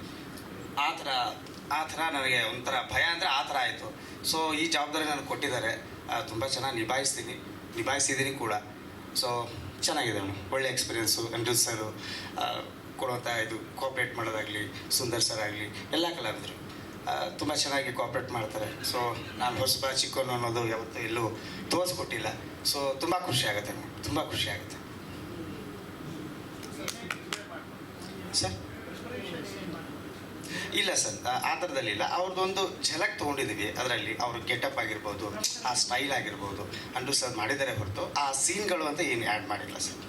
ಆ ಥರ ನನಗೆ ಒಂಥರ ಭಯ ಅಂದರೆ ಆ ಥರ ಆಯಿತು. ಸೊ ಈ ಜವಾಬ್ದಾರಿ ನನಗೆ ಕೊಟ್ಟಿದ್ದಾರೆ, ತುಂಬ ಚೆನ್ನಾಗಿ ನಿಭಾಯಿಸಿದ್ದೀನಿ ಕೂಡ. ಸೊ ಚೆನ್ನಾಗಿದೆ ಮೇಡಮ್, ಒಳ್ಳೆ ಎಕ್ಸ್ಪೀರಿಯೆನ್ಸು. ಅನಿರುದ್ಧ್ ಸರು ಕೊಡುವಂಥ ಇದು ಕೋಆಪ್ರೇಟ್ ಮಾಡೋದಾಗಲಿ, ಸುಂದರ್ ಸರ್ ಆಗಲಿ, ಎಲ್ಲ ಕಲಾವಿದರು ತುಂಬ ಚೆನ್ನಾಗಿ ಕೋಆಪ್ರೇಟ್ ಮಾಡ್ತಾರೆ. ಸೊ ನಾನು ಹೊಸಬ ಚಿಕ್ಕವನು ಅನ್ನೋದು ಯಾವತ್ತೂ ಎಲ್ಲೂ ತೋರಿಸ್ಕೊಟ್ಟಿಲ್ಲ. ಸೊ ತುಂಬ ಖುಷಿ ಆಗುತ್ತೆ ಮೇಡಮ್, ತುಂಬ ಖುಷಿ ಆಗುತ್ತೆ ಸರ್. ಇಲ್ಲ ಸರ್, ಆ ಥರದಲ್ಲಿಲ್ಲ. ಅವ್ರದ್ದೊಂದು ಝಲಕ್ ತೊಗೊಂಡಿದ್ದೀವಿ ಅದರಲ್ಲಿ. ಅವ್ರ ಗೆಟಪ್ ಆಗಿರ್ಬೋದು, ಆ ಸ್ಟೈಲ್ ಆಗಿರ್ಬೋದು, ಅಂಡು ಸರ್ ಮಾಡಿದ್ದಾರೆ ಹೊರತು ಆ ಸೀನ್ಗಳು ಅಂತ ಏನು ಆ್ಯಡ್ ಮಾಡಿಲ್ಲ ಸರ್.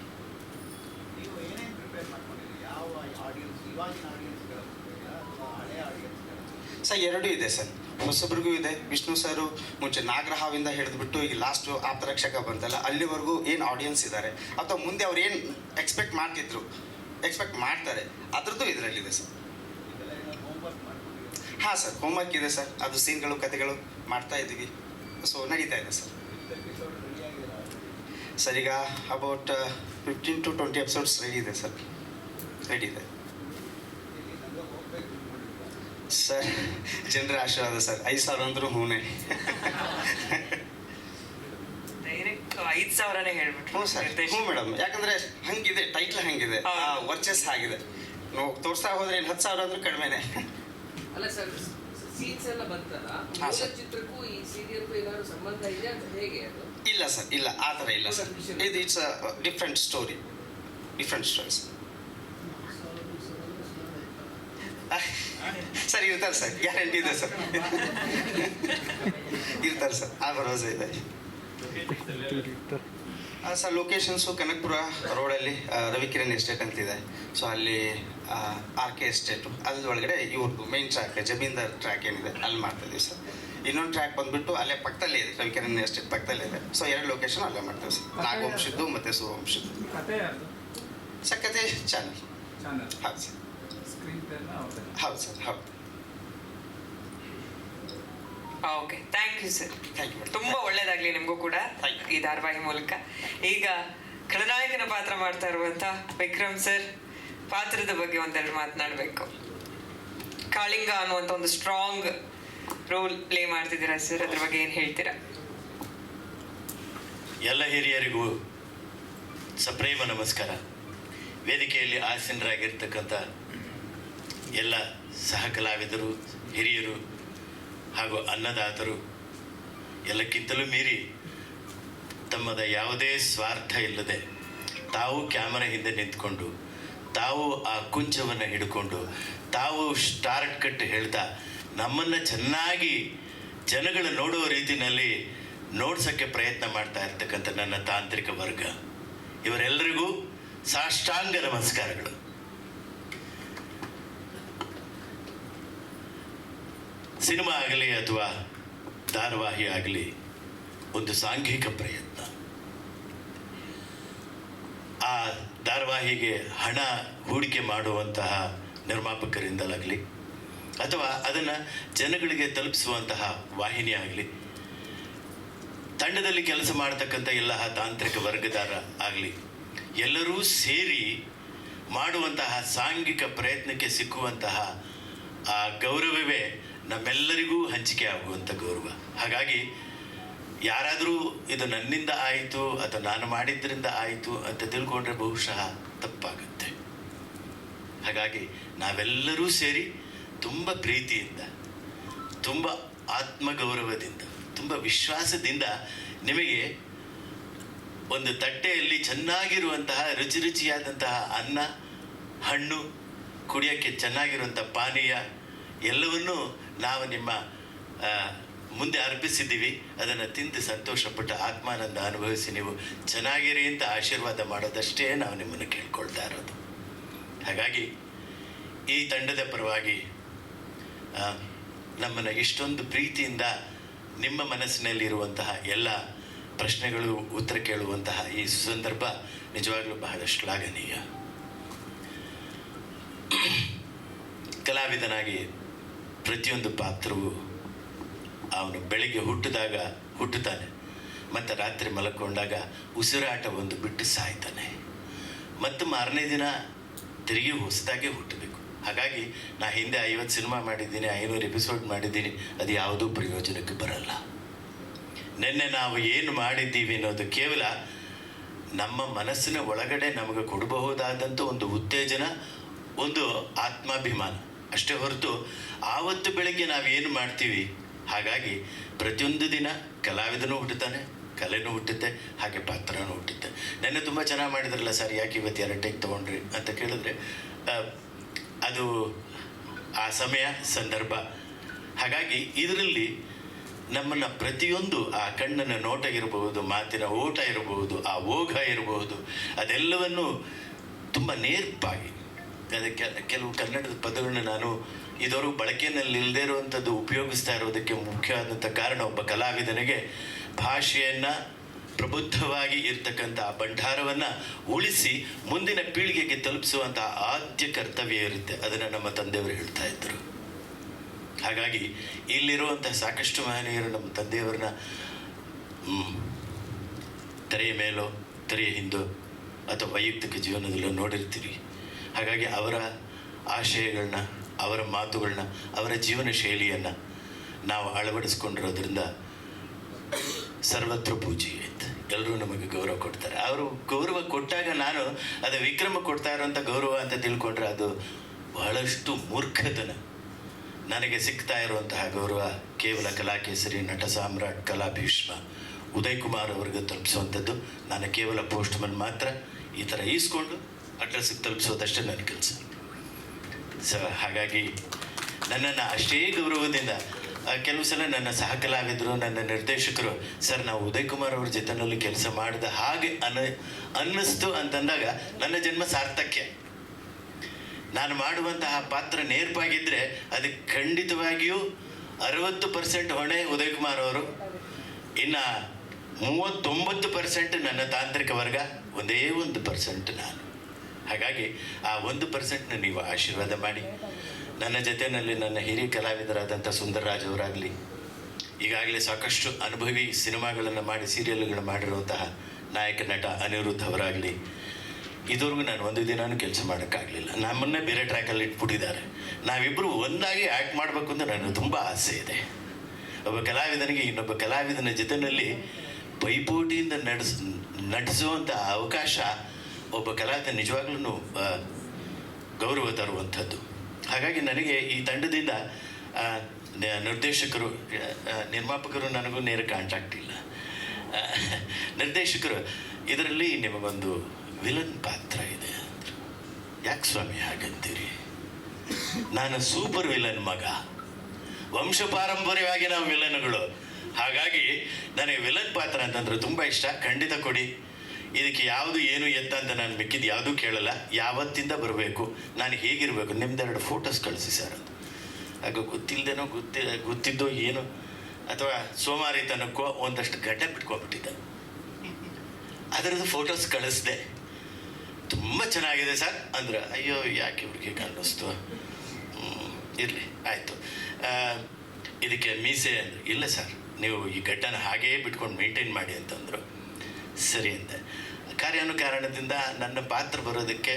ಸರ್ ಎರಡೂ ಇದೆ ಸರ್, ಹೊಸಬ್ರಿಗೂ ಇದೆ. ವಿಷ್ಣು ಸರು ಮುಂಚೆ ನಾಗರಹಾವಿಂದ ಹಿಡಿದ್ಬಿಟ್ಟು ಈಗ ಲಾಸ್ಟು ಆಪ್ತರಕ್ಷಕ ಬಂತಲ್ಲ, ಅಲ್ಲಿವರೆಗೂ ಏನು ಆಡಿಯನ್ಸ್ ಇದ್ದಾರೆ ಅಥವಾ ಮುಂದೆ ಅವ್ರು ಏನು ಎಕ್ಸ್ಪೆಕ್ಟ್ ಮಾಡ್ತಾರೆ ಅದರದ್ದು ಇದರಲ್ಲಿದೆ ಸರ್. ಹಾಂ ಸರ್, ಹೋಮ್ವರ್ಕ್ ಇದೆ ಸರ್. ಅದು ಸೀನ್ಗಳು, ಕಥೆಗಳು ಮಾಡ್ತಾ ಇದ್ದೀವಿ. ಸೊ ನಡೀತಾ ಇದೆ ಸರ್. ಸರ್ ಈಗ ಅಬೌಟ್ 15 to 20 ಎಪಿಸೋಡ್ಸ್ ರೆಡಿ ಇದೆ ಸರ್, ರೆಡಿ ಇದೆ ಸರ್. ಜನರ ಆಶೀರ್ವಾದ ಸರ್. 5,000 ಅಂದ್ರೂ ಹೂನೇ. ಡೈರೆಕ್ಟ್ 5,000ನೇ ಹೇಳ್ಬಿಟ್ಟು. ಹ್ಞೂ ಸರ್, ಹ್ಞೂ ಮೇಡಮ್. ಯಾಕಂದರೆ ಹಂಗಿದೆ ಟೈಟ್ಲ್, ಹಂಗಿದೆ ವರ್ಚಸ್ ಆಗಿದೆ. ನಾವು ತೋರಿಸ್ತಾ ಹೋದ್ರೆ 10,000 ಅಂದ್ರೂ ಕಡಿಮೆನೆ. ಅಲ್ಲ ಸರ್, ಸೀನ್ಸ್ ಎಲ್ಲ ಬಂತಲ್ಲ, ಹಾಂ ಸರ್. ಚಿತ್ರಕ್ಕೂ ಈ ಸೀರಿಯಲ್ಗೂ ಏನಾದ್ರು ಸಂಬಂಧ ಇದೆ ಅಂತ ಹೇಗೆ ಅದು? ಇಲ್ಲ ಸರ್, ಇಲ್ಲ, ಆ ಥರ ಇಲ್ಲ ಸರ್. ಇದು ಇಟ್ಸ್ ಡಿಫ್ರೆಂಟ್ ಸ್ಟೋರೀಸ್. ಸರ್ ಇರ್ತಾರೆ ಸರ್, ಗ್ಯಾರಂಟಿ ಇದೆ ಸರ್. ಇರ್ತಾರೆ ಸರ್, ಆ ಭರವಸೆ ಇದೆ ಸರ್. ಲೊಕೇಶನ್ಸು ಕನಕಪುರ ರೋಡಲ್ಲಿ ರವಿಕಿರಣ್ ಎಸ್ಟೇಟ್ ಅಂತಿದೆ. ಸೊ ಅಲ್ಲಿ RK ಎಸ್ಟೇಟು, ಅಲ್ಲಿ ಒಳಗಡೆ ಇವ್ರದ್ದು ಮೇನ್ ಟ್ರ್ಯಾಕ್, ಜಮೀನ್ದಾರ್ ಟ್ರ್ಯಾಕ್ ಏನಿದೆ ಅಲ್ಲಿ ಮಾಡ್ತಾಯಿದ್ದೀವಿ ಸರ್. ಇನ್ನೊಂದು ಟ್ರ್ಯಾಕ್ ಬಂದ್ಬಿಟ್ಟು ಅಲ್ಲೇ ಪಕ್ಕದಲ್ಲೇ ಇದೆ, ರವಿಕಿರಣ್ ಎಸ್ಟೇಟ್ ಪಕ್ಕದಲ್ಲೇ ಇದೆ. ಸೊ 2 ಲೊಕೇಶನ್ ಅಲ್ಲೇ ಮಾಡ್ತೇವೆ ಸರ್, ನಾಗವಂಶದ್ದು ಮತ್ತು ಸೂರ್ಯವಂಶದ್ದು. ಕತೆ ಯಾರ್ದು? ಸರ್ ಕತೆ ಚಾನಲ್. ಚಾನಲ್ ಹೌದು ಸರ್, ಸ್ಕ್ರೀನ್ ಪ್ಲೇನ ಅವ್ರದ್ದೇ. ಹೌದು ಸರ್, ಹೌದು. Okay, thank you sir. Thank you. ತುಂಬಾ ಒಳ್ಳೇದಾಗ್ಲಿ ನಿಮಗೂ ಕೂಡ Thank you. ಈ ಧಾರಾವಾಹಿ ಮೂಲಕ. ಈಗ ಖಳನಾಯಕನ ಪಾತ್ರ ಮಾಡ್ತಾ ಇರುವಂತ ವಿಕ್ರಮ್ ಸರ್ ಪಾತ್ರದ ಬಗ್ಗೆ ಒಂದೆರಡು ಮಾತನಾಡಬೇಕು. ಕಾಳಿಂಗ ಅನ್ನುವಂಥ ಒಂದು ಸ್ಟ್ರಾಂಗ್ ರೋಲ್ ಪ್ಲೇ ಮಾಡ್ತಿದ್ದೀರಾ ಸರ್, ಅದ್ರ ಬಗ್ಗೆ ಏನು ಹೇಳ್ತೀರಾ? ಎಲ್ಲ ಹಿರಿಯರಿಗೂ ಸಪ್ರೇಮ ನಮಸ್ಕಾರ. ವೇದಿಕೆಯಲ್ಲಿ ಆಸೀನರಾಗಿರ್ತಕ್ಕಂಥ ಎಲ್ಲ ಸಹ ಕಲಾವಿದರು, ಹಿರಿಯರು ಹಾಗೂ ಅನ್ನದಾತರು, ಎಲ್ಲಕ್ಕಿಂತಲೂ ಮೀರಿ ತಮ್ಮದ ಯಾವುದೇ ಸ್ವಾರ್ಥ ಇಲ್ಲದೆ ತಾವು ಕ್ಯಾಮರಾ ಹಿಂದೆ ನಿಂತ್ಕೊಂಡು, ತಾವು ಆ ಕುಂಚವನ್ನು ಹಿಡ್ಕೊಂಡು, ತಾವು ಸ್ಟಾರ್ಟ್ ಕಟ್ ಹೇಳ್ತಾ ನಮ್ಮನ್ನು ಚೆನ್ನಾಗಿ ಜನಗಳು ನೋಡುವ ರೀತಿಯಲ್ಲಿ ನೋಡ್ಸೋಕ್ಕೆ ಪ್ರಯತ್ನ ಮಾಡ್ತಾ ಇರ್ತಕ್ಕಂಥ ನನ್ನ ತಾಂತ್ರಿಕ ವರ್ಗ, ಇವರೆಲ್ಲರಿಗೂ ಸಾಷ್ಟಾಂಗ ನಮಸ್ಕಾರಗಳು. ಸಿನಿಮಾ ಆಗಲಿ ಅಥವಾ ಧಾರಾವಾಹಿ ಆಗಲಿ ಒಂದು ಸಾಂಘಿಕ ಪ್ರಯತ್ನ. ಆ ಧಾರಾವಾಹಿಗೆ ಹಣ ಹೂಡಿಕೆ ಮಾಡುವಂತಹ ನಿರ್ಮಾಪಕರಿಂದಲಾಗಲಿ ಅಥವಾ ಅದನ್ನು ಜನಗಳಿಗೆ ತಲುಪಿಸುವಂತಹ ವಾಹಿನಿ ಆಗಲಿ, ತಂಡದಲ್ಲಿ ಕೆಲಸ ಮಾಡತಕ್ಕಂಥ ಎಲ್ಲ ತಾಂತ್ರಿಕ ವರ್ಗದಾರ ಆಗಲಿ, ಎಲ್ಲರೂ ಸೇರಿ ಮಾಡುವಂತಹ ಸಾಂಘಿಕ ಪ್ರಯತ್ನಕ್ಕೆ ಸಿಕ್ಕುವಂತಹ ಆ ಗೌರವವೇ ನಮ್ಮೆಲ್ಲರಿಗೂ ಹಂಚಿಕೆ ಆಗುವಂಥ ಗೌರವ. ಹಾಗಾಗಿ ಯಾರಾದರೂ ಇದು ನನ್ನಿಂದ ಆಯಿತು ಅಥವಾ ನಾನು ಮಾಡಿದ್ರಿಂದ ಆಯಿತು ಅಂತ ತಿಳ್ಕೊಂಡ್ರೆ ಬಹುಶಃ ತಪ್ಪಾಗುತ್ತೆ. ಹಾಗಾಗಿ ನಾವೆಲ್ಲರೂ ಸೇರಿ ತುಂಬ ಪ್ರೀತಿಯಿಂದ, ತುಂಬ ಆತ್ಮಗೌರವದಿಂದ, ತುಂಬ ವಿಶ್ವಾಸದಿಂದ ನಿಮಗೆ ಒಂದು ತಟ್ಟೆಯಲ್ಲಿ ಚೆನ್ನಾಗಿರುವಂತಹ ರುಚಿ ರುಚಿಯಾದಂತಹ ಅನ್ನ, ಹಣ್ಣು, ಕುಡಿಯೋಕ್ಕೆ ಚೆನ್ನಾಗಿರುವಂಥ ಪಾನೀಯ ಎಲ್ಲವನ್ನೂ ನಾವು ನಿಮ್ಮ ಮುಂದೆ ಅರ್ಪಿಸಿದ್ದೀವಿ. ಅದನ್ನು ತಿಂದು ಸಂತೋಷಪಟ್ಟು ಆತ್ಮಾನಂದ ಅನುಭವಿಸಿ ನೀವು ಚೆನ್ನಾಗಿರಿ ಅಂತ ಆಶೀರ್ವಾದ ಮಾಡೋದಷ್ಟೇ ನಾವು ನಿಮ್ಮನ್ನು ಕೇಳ್ಕೊಳ್ತಾ ಇರೋದು. ಹಾಗಾಗಿ ಈ ತಂಡದ ಪರವಾಗಿ ನಮ್ಮನ್ನು ಇಷ್ಟೊಂದು ಪ್ರೀತಿಯಿಂದ ನಿಮ್ಮ ಮನಸ್ಸಿನಲ್ಲಿರುವಂತಹ ಎಲ್ಲ ಪ್ರಶ್ನೆಗಳು ಉತ್ತರ ಕೇಳುವಂತಹ ಈ ಸಂದರ್ಭ ನಿಜವಾಗ್ಲೂ ಬಹಳ ಶ್ಲಾಘನೀಯ. ಕಲಾವಿದನಾಗಿ ಪ್ರತಿಯೊಂದು ಪಾತ್ರವು ಅವನು ಬೆಳಿಗ್ಗೆ ಹುಟ್ಟುತ್ತಾನೆ ಮತ್ತು ರಾತ್ರಿ ಮಲಕೊಂಡಾಗ ಉಸಿರಾಟ ಒಂದು ಬಿಟ್ಟು ಸಾಯ್ತಾನೆ, ಮತ್ತು ಮಾರನೇ ದಿನ ತಿರುಗಿ ಹೊಸದಾಗಿ ಹುಟ್ಟಬೇಕು. ಹಾಗಾಗಿ ನಾ ಹಿಂದೆ 50 ಸಿನಿಮಾ ಮಾಡಿದ್ದೀನಿ, 500 ಎಪಿಸೋಡ್ ಮಾಡಿದ್ದೀನಿ, ಅದು ಯಾವುದೂ ಪ್ರಯೋಜನಕ್ಕೆ ಬರಲ್ಲ. ನಿನ್ನೆ ನಾವು ಏನು ಮಾಡಿದ್ದೀವಿ ಅನ್ನೋದು ಕೇವಲ ನಮ್ಮ ಮನಸ್ಸಿನ ಒಳಗಡೆ ನಮಗೆ ಕೊಡಬಹುದಾದಂಥ ಒಂದು ಉತ್ತೇಜನ, ಒಂದು ಆತ್ಮಾಭಿಮಾನ ಅಷ್ಟೇ ಹೊರತು ಆವತ್ತು ಬೆಳಗ್ಗೆ ನಾವೇನು ಮಾಡ್ತೀವಿ. ಹಾಗಾಗಿ ಪ್ರತಿಯೊಂದು ದಿನ ಕಲಾವಿದನೂ ಹುಟ್ಟುತ್ತಾನೆ, ಕಲೆನೂ ಹುಟ್ಟುತ್ತೆ, ಹಾಗೆ ಪಾತ್ರನೂ ಹುಟ್ಟುತ್ತೆ. ನೆನ್ನೆ ತುಂಬ ಚೆನ್ನಾಗಿ ಮಾಡಿದ್ರಲ್ಲ ಸರ್, ಯಾಕೆ ಇವತ್ತು 2 ಟೇಕ್ ತೊಗೊಂಡ್ರಿ ಅಂತ ಕೇಳಿದ್ರೆ ಅದು ಆ ಸಮಯ ಸಂದರ್ಭ. ಹಾಗಾಗಿ ಇದರಲ್ಲಿ ನಮ್ಮನ್ನು ಪ್ರತಿಯೊಂದು ಆ ಕಣ್ಣಿನ ನೋಟ ಇರಬಹುದು, ಮಾತಿನ ಓಟ ಇರಬಹುದು, ಆ ಓಘ ಇರಬಹುದು, ಅದೆಲ್ಲವನ್ನು ತುಂಬ ನೇರ್ಪಾಗಿ, ಅದಕ್ಕೆ ಕೆಲವು ಕನ್ನಡದ ಪದಗಳನ್ನ ನಾನು ಇದುವರೆಗೂ ಬಳಕೆಯಲ್ಲಿ ಇಲ್ಲದೇ ಇರುವಂಥದ್ದು ಉಪಯೋಗಿಸ್ತಾ ಇರೋದಕ್ಕೆ ಮುಖ್ಯವಾದಂಥ ಕಾರಣ, ಒಬ್ಬ ಕಲಾವಿದನಿಗೆ ಭಾಷೆಯನ್ನು, ಪ್ರಬುದ್ಧವಾಗಿ ಇರ್ತಕ್ಕಂಥ ಭಂಡಾರವನ್ನು ಉಳಿಸಿ ಮುಂದಿನ ಪೀಳಿಗೆಗೆ ತಲುಪಿಸುವಂಥ ಆದ್ಯ ಕರ್ತವ್ಯ ಇರುತ್ತೆ. ಅದನ್ನು ನಮ್ಮ ತಂದೆಯವರು ಹೇಳ್ತಾ ಇದ್ದರು. ಹಾಗಾಗಿ ಇಲ್ಲಿರುವಂಥ ಸಾಕಷ್ಟು ಮಹನೀಯರು ನಮ್ಮ ತಂದೆಯವರನ್ನ ತೆರೆಯ ಮೇಲೋ ತೆರೆಯ ಹಿಂದೋ ಅಥವಾ ವೈಯಕ್ತಿಕ ಜೀವನದಲ್ಲೋ ನೋಡಿರ್ತೀರಿ. ಹಾಗಾಗಿ ಅವರ ಆಶಯಗಳನ್ನ, ಅವರ ಮಾತುಗಳನ್ನ, ಅವರ ಜೀವನ ಶೈಲಿಯನ್ನು ನಾವು ಅಳವಡಿಸ್ಕೊಂಡಿರೋದ್ರಿಂದ ಸರ್ವತ್ರ ಪೂಜ್ಯತೆ, ಎಲ್ಲರೂ ನಮಗೆ ಗೌರವ ಕೊಡ್ತಾರೆ. ಅವರು ಗೌರವ ಕೊಟ್ಟಾಗ ನಾನು ಅದು ವಿಕ್ರಮ ಕೊಡ್ತಾ ಇರೋಂಥ ಗೌರವ ಅಂತ ತಿಳ್ಕೊಂಡ್ರೆ ಅದು ಬಹಳಷ್ಟು ಮೂರ್ಖತನ. ನನಗೆ ಸಿಗ್ತಾ ಇರುವಂತಹ ಗೌರವ ಕೇವಲ ಕಲಾಕೇಸರಿ, ನಟ ಸಾಮ್ರಾಟ್, ಕಲಾಭೀಷ್ಮ, ಉದಯ್ ಕುಮಾರ್ ಅವ್ರಿಗೆ ತಲುಪಿಸುವಂಥದ್ದು. ನಾನು ಕೇವಲ ಪೋಸ್ಟ್ಮನ್ ಮಾತ್ರ. ಈ ಥರ ಈಸ್ಕೊಂಡು ಅಡ್ರೆಸ್ಸಿಗೆ ತಲುಪಿಸೋದಷ್ಟೇ ನನ್ನ ಕೆಲಸ. ಹಾಗಾಗಿ ನನ್ನನ್ನು ಅಷ್ಟೇ ಗೌರವದಿಂದ ಕೆಲವು ಸಲ ನನ್ನ ಸಹ ಕಲಾವಿದರು, ನನ್ನ ನಿರ್ದೇಶಕರು, ಸರ್ ನಾವು ಉದಯ್ ಕುಮಾರ್ ಅವ್ರ ಜೊತೆಯಲ್ಲಿ ಕೆಲಸ ಮಾಡಿದ ಹಾಗೆ ಅನ್ನಿಸ್ತು ಅಂತಂದಾಗ ನನ್ನ ಜನ್ಮ ಸಾರ್ಥಕ್ಯ. ನಾನು ಮಾಡುವಂತಹ ಪಾತ್ರ ನೇರ್ಪಾಗಿದ್ದರೆ ಅದಕ್ಕೆ ಖಂಡಿತವಾಗಿಯೂ 60% ಹೊಣೆ ಉದಯ್ ಕುಮಾರ್ ಅವರು, ಇನ್ನು 39% ನನ್ನ ತಾಂತ್ರಿಕ ವರ್ಗ, ಒಂದೇ 1% ನಾನು. ಹಾಗಾಗಿ ಆ 1% ನೀವು ಆಶೀರ್ವಾದ ಮಾಡಿ. ನನ್ನ ಜೊತೆಯಲ್ಲಿ ನನ್ನ ಹಿರಿಯ ಕಲಾವಿದರಾದಂಥ ಸುಂದರರಾಜ್ ಅವರಾಗಲಿ, ಈಗಾಗಲೇ ಸಾಕಷ್ಟು ಅನುಭವಿ ಸಿನಿಮಾಗಳನ್ನು ಮಾಡಿ ಸೀರಿಯಲ್ಗಳು ಮಾಡಿರುವಂತಹ ನಾಯಕ ನಟ ಅನಿರುದ್ಧ್ ಅವರಾಗಲಿ, ಇದುವರೆಗೂ ನಾನು ಒಂದು ದಿನಾನು ಕೆಲಸ ಮಾಡೋಕ್ಕಾಗಲಿಲ್ಲ. ನಮ್ಮನ್ನೇ ಬೇರೆ ಟ್ರ್ಯಾಕಲ್ಲಿ ಇಟ್ಬಿಟ್ಟಿದ್ದಾರೆ. ನಾವಿಬ್ಬರು ಒಂದಾಗಿ ಆ್ಯಕ್ಟ್ ಮಾಡಬೇಕು ಅಂತ ನನಗೆ ತುಂಬ ಆಸೆ ಇದೆ. ಒಬ್ಬ ಕಲಾವಿದನಿಗೆ ಇನ್ನೊಬ್ಬ ಕಲಾವಿದನ ಜೊತೆಯಲ್ಲಿ ಪೈಪೋಟಿಯಿಂದ ನಟಿಸುವಂಥ ಅವಕಾಶ ಒಬ್ಬ ಕಲಾವಿದ ನಿಜವಾಗ್ಲೂ ಗೌರವ ತರುವಂಥದ್ದು. ಹಾಗಾಗಿ ನನಗೆ ಈ ತಂಡದಿಂದ ನಿರ್ದೇಶಕರು, ನಿರ್ಮಾಪಕರು ನನಗೂ ನೇರ ಕಾಂಟ್ಯಾಕ್ಟ್ ಇಲ್ಲ. ನಿರ್ದೇಶಕರು, ಇದರಲ್ಲಿ ನಿಮಗೊಂದು ವಿಲನ್ ಪಾತ್ರ ಇದೆ ಅಂದರು. ಯಾಕೆ ಸ್ವಾಮಿ ಹಾಗಂತೀರಿ? ನಾನು ಸೂಪರ್ ವಿಲನ್ ಮಗ, ವಂಶ ಪಾರಂಪರ್ಯವಾಗಿ ನಾವು ವಿಲನ್ಗಳು. ಹಾಗಾಗಿ ನನಗೆ ವಿಲನ್ ಪಾತ್ರ ಅಂತಂದ್ರೆ ತುಂಬ ಇಷ್ಟ. ಖಂಡಿತ ಕೊಡಿ. ಇದಕ್ಕೆ ಯಾವುದು ಏನು ಎತ್ತ ಅಂತ ನಾನು ಮಿಕ್ಕಿದ್ದು ಯಾವುದೂ ಕೇಳಲ್ಲ. ಯಾವತ್ತಿಂದ ಬರಬೇಕು, ನಾನು ಹೇಗಿರಬೇಕು, ನಿಮ್ದೆರಡು ಫೋಟೋಸ್ ಕಳಿಸಿ ಸರ್ ಅಂತ. ಆಗ ಗೊತ್ತಿಲ್ಲದೇನೋ ಗೊತ್ತಿದ್ದೋ ಏನು, ಅಥವಾ ಸೋಮಾರಿತನಕ್ಕೋ ಒಂದಷ್ಟು ಗಡ್ಡೆ ಬಿಟ್ಕೊಂಡ್ಬಿಟ್ಟಿದ್ದೆ. ಅದರದ್ದು ಫೋಟೋಸ್ ಕಳಿಸ್ದೆ. ತುಂಬ ಚೆನ್ನಾಗಿದೆ ಸರ್ ಅಂದ್ರೆ, ಅಯ್ಯೋ ಯಾಕೆ ಇವ್ರಿಗೆ ಅನ್ನಿಸ್ತು. ಇರಲಿ ಆಯಿತು. ಇದಕ್ಕೆ ಮೀಸೆ ಅಂದರು. ಇಲ್ಲ ಸರ್, ನೀವು ಈ ಗಡ್ಡನ ಹಾಗೇ ಬಿಟ್ಕೊಂಡು ಮೇಂಟೈನ್ ಮಾಡಿ ಅಂತಂದರು. ಸರಿ ಅಂತೆ. ಕಾರ್ಯಾನುಕಾರಣದಿಂದ ನನ್ನ ಪಾತ್ರ ಬರೋದಕ್ಕೆ